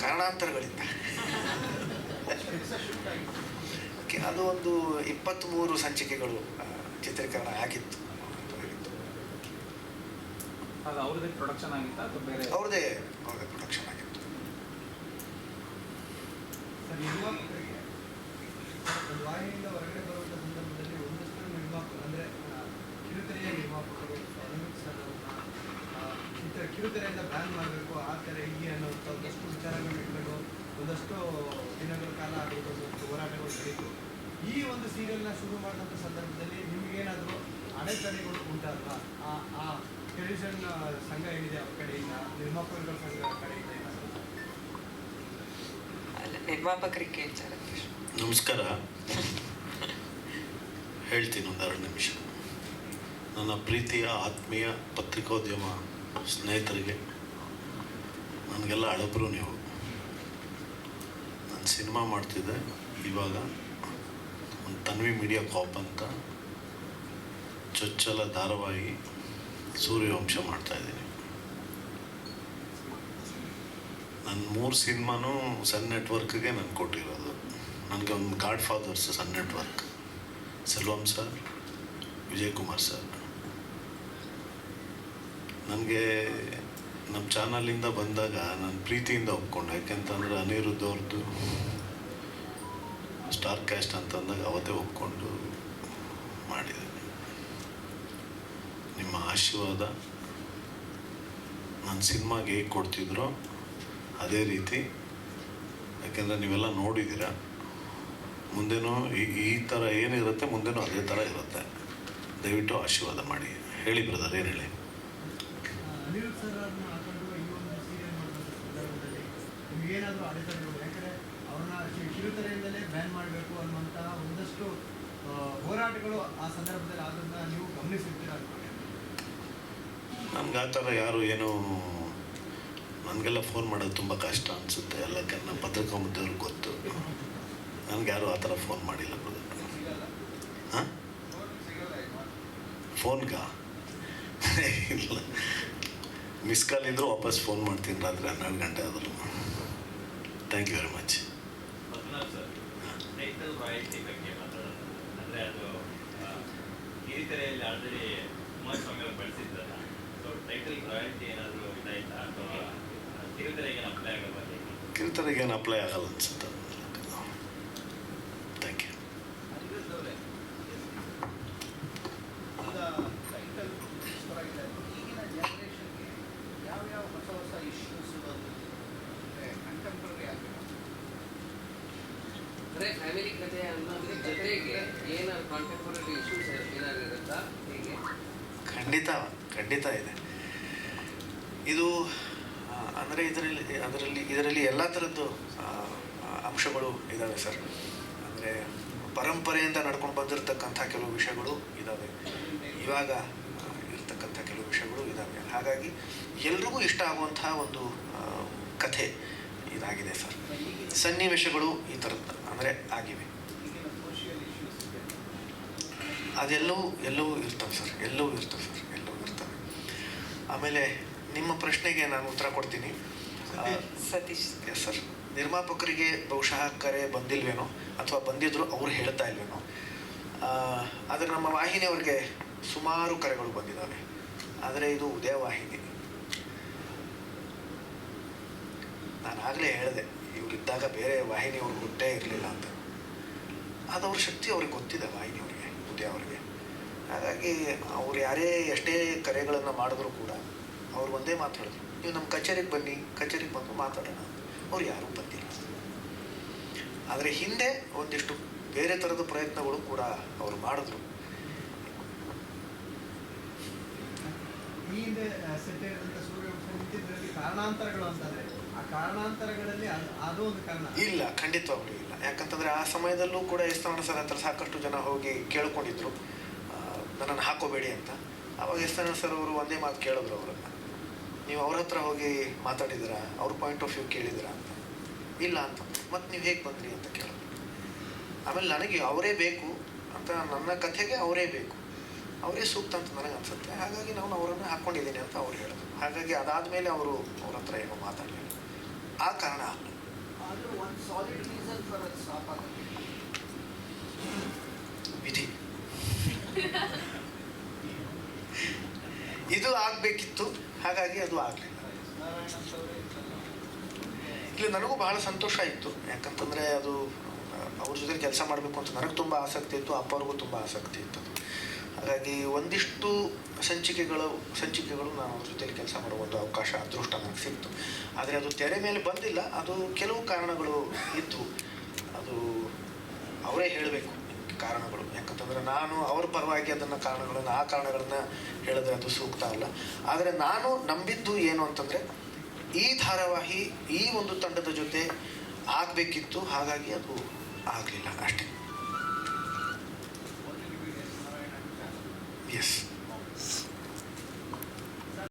ಕಾರಣಾಂತರಗಳಿಂದ. ಅದು ಒಂದು 23 ಸಂಚಿಕೆಗಳು ಚಿತ್ರೀಕರಣ ಆಗಿತ್ತು. ಅದು ಅವ್ರದ್ದೇ ಪ್ರೊಡಕ್ಷನ್ ಆಗಿತ್ತಾ ಅಥವಾ ಬೇರೆ? ಅವ್ರದ್ದೇ ಪ್ರೊಡಕ್ಷನ್ ಆಗಿತ್ತು. ವಾಹಿನಿಯಿಂದ ಹೊರಗಡೆ ಬರುವಂಥ ಸಂದರ್ಭದಲ್ಲಿ ಒಂದಷ್ಟು ನಿರ್ಮಾಪಕರು, ಅಂದರೆ ಕಿರುತೆರೆಯ ನಿರ್ಮಾಪಕರು, ಕಿರುತೆರೆಯಿಂದ ಬ್ಯಾನ್ ಮಾಡಬೇಕು, ಆ ಥರ ಹೀಗೆ ಅನ್ನೋ ಒಂದಷ್ಟು ವಿಚಾರಗಳು ಇಟ್ಕೊಂಡು ಒಂದಷ್ಟು ದಿನಗಳ ಕಾಲ ಅದಕ್ಕೆ ಒಂದಷ್ಟು ಹೋರಾಟಗಳು ನಡೀತು. ಈ ಒಂದು ಸೀರಿಯಲ್ನ ಶುರು ಮಾಡಿದಂಥ ಸಂದರ್ಭದಲ್ಲಿ ನಿಮಗೇನಾದರೂ ಅಡೆತಡೆಗಳು ಉಂಟಾಲ್ವಾ? ಆ ಟೆಲಿವಿಷನ್ ಸಂಘ ಏನಿದೆ ಅವ್ರ ಕಡೆಯಿಂದ, ನಿರ್ಮಾಪಕರ ಸಂಘ ಕಡೆಯಿಂದ ಏನಾದರೂ? ಅಲ್ಲ, ನಿರ್ಮಾಪಕರಿಗೆ ಕೇಳ್ತಾರೆ. ನಮಸ್ಕಾರ. ಹೇಳ್ತೀನಿ ಒಂದು 2 ನಿಮಿಷ. ನನ್ನ ಪ್ರೀತಿಯ ಆತ್ಮೀಯ ಪತ್ರಿಕೋದ್ಯಮ ಸ್ನೇಹಿತರಿಗೆ, ನನಗೆಲ್ಲ ಹಳಬರು ನೀವು. ನಾನು ಸಿನಿಮಾ ಮಾಡ್ತಿದ್ದೆ, ಇವಾಗ ಒಂದು ತನ್ವಿ ಮೀಡಿಯಾ ಕಾಪ್ ಅಂತ ಚೊಚ್ಚಲ ಧಾರಾವಾಹಿ ಸೂರ್ಯವಂಶ ಮಾಡ್ತಾಯಿದ್ದೀನಿ. ನನ್ನ 3 ಸಿನಿಮಾನೂ ಸನ್ ನೆಟ್ವರ್ಕ್ಗೆ ನಾನು ಕೊಟ್ಟಿರೋದು. ನನಗೆ ಒಂದು godfathers Sun Network, Selvam sir, Vijay Kumar sir. ನನಗೆ ನಮ್ಮ ಚಾನಲಿಂದ ಬಂದಾಗ ನಾನು ಪ್ರೀತಿಯಿಂದ ಒಪ್ಕೊಂಡೆ. ಯಾಕೆಂತಂದರೆ ಅನಿರುದ್ಧ ಅವ್ರದ್ದು ಸ್ಟಾರ್ ಕ್ಯಾಸ್ಟ್ ಅಂತಂದಾಗ ಅವತ್ತೇ ಒಪ್ಕೊಂಡು ಮಾಡಿದೆ. ನಿಮ್ಮ ಆಶೀರ್ವಾದ ನನ್ನ ಸಿನಿಮಾಗೆ ಹೇಗೆ ಕೊಡ್ತಿದ್ರೋ ಅದೇ ರೀತಿ, ಯಾಕೆಂದರೆ ನೀವೆಲ್ಲ ನೋಡಿದ್ದೀರ. ಮುಂದೆನೂ ಈ ಥರ ಏನಿರುತ್ತೆ ಮುಂದೆನೂ ಅದೇ ಥರ ಇರುತ್ತೆ. ದಯವಿಟ್ಟು ಆಶೀರ್ವಾದ ಮಾಡಿ. ಹೇಳಿ ಬ್ರದರ್, ಏನು ಹೇಳಿ? ಅನಿರುದ್ಧ್ ಸರ್ ಅವ್ರನ್ನ ಹಾಕೊಂಡು ಈ ಒಂದು ಸೀರಿಯಲ್ ಮಾಡುವಂಥ ಸಂದರ್ಭದಲ್ಲಿ ನಿಮಗೇನಾದರೂ ಅಡೆತಡೆಗಳು? ಯಾಕಂದರೆ ಅವ್ರನ್ನ ಕಿರುತೆರೆಯಿಂದಲೇ ಬ್ಯಾನ್ ಮಾಡಬೇಕು ಅನ್ನುವಂತಹ ಒಂದಷ್ಟು ಹೋರಾಟಗಳು ಆ ಸಂದರ್ಭದಲ್ಲಿ ಆದ್ರಿಂದ ನೀವು ಗಮನಿಸಿರ್ತೀರ ಅನ್ಕೊಂಡು. ನಮ್ಗೆ ಆ ಥರ ಯಾರು ಏನೂ, ನನಗೆಲ್ಲ ಫೋನ್ ಮಾಡೋದು ತುಂಬ ಕಷ್ಟ ಅನಿಸುತ್ತೆ. ಎಲ್ಲಕ್ಕೆ ನಮ್ಮ ಪತ್ರಿಕೋದ್ಯಮದವ್ರಿಗೆ ಗೊತ್ತು. ನನಗೆ ಯಾರು ಆ ಥರ ಫೋನ್ ಮಾಡಿಲ್ಲ ಬ್ರದರ್. ಹಾಂ, ಫೋನ್ಗಾ? ಇಲ್ಲ, ಮಿಸ್ ಕಾಲ್ ಇದ್ದರೂ ವಾಪಸ್ ಫೋನ್ ಮಾಡ್ತೀನಿ ರಾತ್ರಿ 12 ಗಂಟೆ ಆದರೂ. Thank you very much. Title royalty ಬಗ್ಗೆ ಮಾತಾಡೋದು ಅಂದರೆ ಅದು ಕಿರಿತೆರೆಯಲ್ಲಿ ಆಲ್ರೆಡಿ ಕುಮಾರಸ್ವಾಮಿ ಅವರು ಬಳಸಿದ್ದಲ್ಲ. ಸೊ ಟೈಟಲ್ ರಾಯಲ್ಟಿ ಏನಾದರೂ ಇದಾಯ್ತಾ ಅಥವಾ ಕಿರುತೆರೆಗೆ ಏನು ಅಪ್ಲೈ ಆಗಲ್ಲ? ಕಿರುತೆರೆಗೆ ಏನು ಅಪ್ಲೈ ಆಗಲ್ಲ ಅನ್ಸುತ್ತೆ. Thank you. ಈಗಿನ ಜನರೇಷನ್ಗೆ ಯಾವ್ಯಾವ ಹೊಸ ಇಶ್ಯೂಸ್ ಕಂಟೆಂಪ್ರರಿ ಆಗಿದೆ ಅಂದರೆ ಫ್ಯಾಮಿಲಿ ಕಥೆ ಅನ್ನೋದ್ರ ಜೊತೆಗೆ ಏನಾದ್ರು ಕಾಂಟೆಂಪ್ರರಿ ಇಶ್ಯೂಸ್ ಏನಾದ್ರು ಇರುತ್ತಾ? ಹೇಗೆ? ಖಂಡಿತ ಇದೆ. ಇದು ಅಂದರೆ ಇದರಲ್ಲಿ ಎಲ್ಲ ಥರದ್ದು ಅಂಶಗಳು ಇದ್ದಾವೆ ಸರ್. ಅಂದರೆ ಪರಂಪರೆಯಿಂದ ನಡ್ಕೊಂಡು ಬಂದಿರತಕ್ಕಂಥ ಕೆಲವು ವಿಷಯಗಳು ಇದ್ದಾವೆ, ಇವಾಗ ಇರ್ತಕ್ಕಂಥ ಕೆಲವು ವಿಷಯಗಳು ಇದ್ದಾವೆ. ಹಾಗಾಗಿ ಎಲ್ರಿಗೂ ಇಷ್ಟ ಆಗುವಂತಹ ಒಂದು ಕಥೆ ಇದಾಗಿದೆ ಸರ್. ಸನ್ನಿವೇಶಗಳು ಈ ಥರದ್ದು ಅಂದರೆ ಆಗಿವೆ. ಅದೆಲ್ಲವೂ ಇರ್ತವೆ ಸರ್, ಎಲ್ಲವೂ ಇರ್ತವೆ. ಆಮೇಲೆ ನಿಮ್ಮ ಪ್ರಶ್ನೆಗೆ ನಾನು ಉತ್ತರ ಕೊಡ್ತೀನಿ. ಸತೀಶ್. Yes sir. ನಿರ್ಮಾಪಕರಿಗೆ ಬಹುಶಃ ಕರೆ ಬಂದಿಲ್ವೇನೋ ಅಥವಾ ಬಂದಿದ್ರು ಅವ್ರು ಹೇಳ್ತಾ ಇಲ್ವೇನೋ. ಆದರೆ ನಮ್ಮ ವಾಹಿನಿಯವ್ರಿಗೆ ಸುಮಾರು ಕರೆಗಳು ಬಂದಿದ್ದಾವೆ. ಆದರೆ ಇದು ಉದಯ ವಾಹಿನಿ. ನಾನು ಆಗಲೇ ಹೇಳಿದೆ, ಇವರಿದ್ದಾಗ ಬೇರೆ ವಾಹಿನಿಯವ್ರು ಹುಟ್ಟೇ ಇರಲಿಲ್ಲ ಅಂತ. ಅದವ್ರ ಶಕ್ತಿ ಅವ್ರಿಗೆ ಗೊತ್ತಿದೆ, ವಾಹಿನಿಯವ್ರಿಗೆ, ಉದಯ ಅವರಿಗೆ. ಹಾಗಾಗಿ ಅವ್ರು ಯಾರೇ ಎಷ್ಟೇ ಕರೆಗಳನ್ನು ಮಾಡಿದ್ರು ಕೂಡ ಅವ್ರು ಒಂದೇ ಮಾತು ಹೇಳಿದ್ರು, ನೀವು ನಮ್ಮ ಕಚೇರಿಗೆ ಬನ್ನಿ, ಕಚೇರಿಗೆ ಬಂದು ಮಾತಾಡೋಣ. ಅವ್ರು ಯಾರೂ ಬಂದಿಲ್ಲ. ಆದರೆ ಹಿಂದೆ ಒಂದಿಷ್ಟು ಬೇರೆ ಥರದ ಪ್ರಯತ್ನಗಳು ಕೂಡ ಅವರು ಮಾಡಿದ್ರು. ಈ ಹಿಂದೆ ಸೆಟ್ಟೇರಿದಂಥ ಸೂರ್ಯವಂಶ ನಿಂತಿದ್ದರಲ್ಲಿ ಕಾರಣಾಂತರಗಳು ಅಂತಂದರೆ ಆ ಕಾರಣಾಂತರಗಳಲ್ಲಿ ಅದು ಒಂದು ಕಾರಣ ಇಲ್ಲ, ಖಂಡಿತವಾಗ್ಲೂ ಇಲ್ಲ. ಯಾಕಂತಂದರೆ ಆ ಸಮಯದಲ್ಲೂ ಕೂಡ ಎಸ್ ನಾರಾಯಣ ಸರ್ ಹತ್ರ ಸಾಕಷ್ಟು ಜನ ಹೋಗಿ ಕೇಳ್ಕೊಂಡಿದ್ರು ನನ್ನನ್ನು ಹಾಕೋಬೇಡಿ ಅಂತ. ಆವಾಗ ಎಸ್ ನಾರಾಯಣ ಸರ್ ಅವರು ಒಂದೇ ಮಾತು ಕೇಳಿದ್ರು ಅವರನ್ನು, ನೀವು ಅವ್ರ ಹತ್ರ ಹೋಗಿ ಮಾತಾಡಿದ್ದೀರಾ, ಅವ್ರ ಪಾಯಿಂಟ್ ಆಫ್ ವ್ಯೂ ಕೇಳಿದ್ದೀರಾ ಅಂತ. ಇಲ್ಲ ಅಂತ. ಮತ್ತು ನೀವು ಹೇಗೆ ಬಂದ್ರಿ ಅಂತ ಕೇಳಿದ್ರು. ಆಮೇಲೆ ನನಗೆ ಅವರೇ ಬೇಕು ಅಂತ, ನನ್ನ ಕಥೆಗೆ ಅವರೇ ಬೇಕು, ಅವರೇ ಸೂಕ್ತ ಅಂತ ನನಗೆ ಅನಿಸುತ್ತೆ. ಹಾಗಾಗಿ ನಾನು ಅವರನ್ನು ಹಾಕ್ಕೊಂಡಿದ್ದೀನಿ ಅಂತ ಅವ್ರು ಹೇಳಿದ್ರು. ಹಾಗಾಗಿ ಅದಾದಮೇಲೆ ಅವರು ಅವ್ರ ಹತ್ರ ಏನೋ ಮಾತಾಡಲಿಲ್ಲ. ಆ ಕಾರಣ ಅಲ್ಲ. ಆದರೂ ಒಂದು ಸಾಲಿಡ್ ರೀಸನ್ ಫಾರ್ ಅದು ಸ್ಟಾಪ್ ಆಗುತ್ತೆ ವಿಧಿ. ಇದು ಆಗಬೇಕಿತ್ತು, ಹಾಗಾಗಿ ಅದು ಆಗಲಿಲ್ಲ. ಇಲ್ಲಿ ನನಗೂ ಬಹಳ ಸಂತೋಷ ಇತ್ತು. ಯಾಕಂತಂದರೆ ಅದು ಅವ್ರ ಜೊತೆ ಕೆಲಸ ಮಾಡಬೇಕು ಅಂತ ನನಗೆ ತುಂಬ ಆಸಕ್ತಿ ಇತ್ತು, ಅಪ್ಪ ಅವ್ರಿಗೂ ತುಂಬ ಆಸಕ್ತಿ ಇತ್ತು. ಹಾಗಾಗಿ ಒಂದಿಷ್ಟು ಸಂಚಿಕೆಗಳು ನಾನು ಅವ್ರ ಜೊತೆಲಿ ಕೆಲಸ ಮಾಡುವ ಒಂದು ಅವಕಾಶ ಅದೃಷ್ಟ ನನಗೆ ಸಿಕ್ತು. ಆದರೆ ಅದು ತೆರೆ ಮೇಲೆ ಬಂದಿಲ್ಲ. ಅದು ಕೆಲವು ಕಾರಣಗಳು ಇತ್ತು. ಅದು ಅವರೇ ಹೇಳಬೇಕು ಕಾರಣಗಳು. ಯಾಕಂತಂದರೆ ನಾನು ಅವ್ರ ಪರವಾಗಿ ಆ ಕಾರಣಗಳನ್ನು ಹೇಳಿದ್ರೆ ಅದು ಸೂಕ್ತ ಅಲ್ಲ. ಆದರೆ ನಾನು ನಂಬಿದ್ದು ಏನು ಅಂತಂದರೆ ಈ ಧಾರಾವಾಹಿ ಈ ಒಂದು ತಂಡದ ಜೊತೆ ಆಗಬೇಕಿತ್ತು. ಹಾಗಾಗಿ ಅದು ಆಗಲಿಲ್ಲ ಅಷ್ಟೇ. ಎಸ್.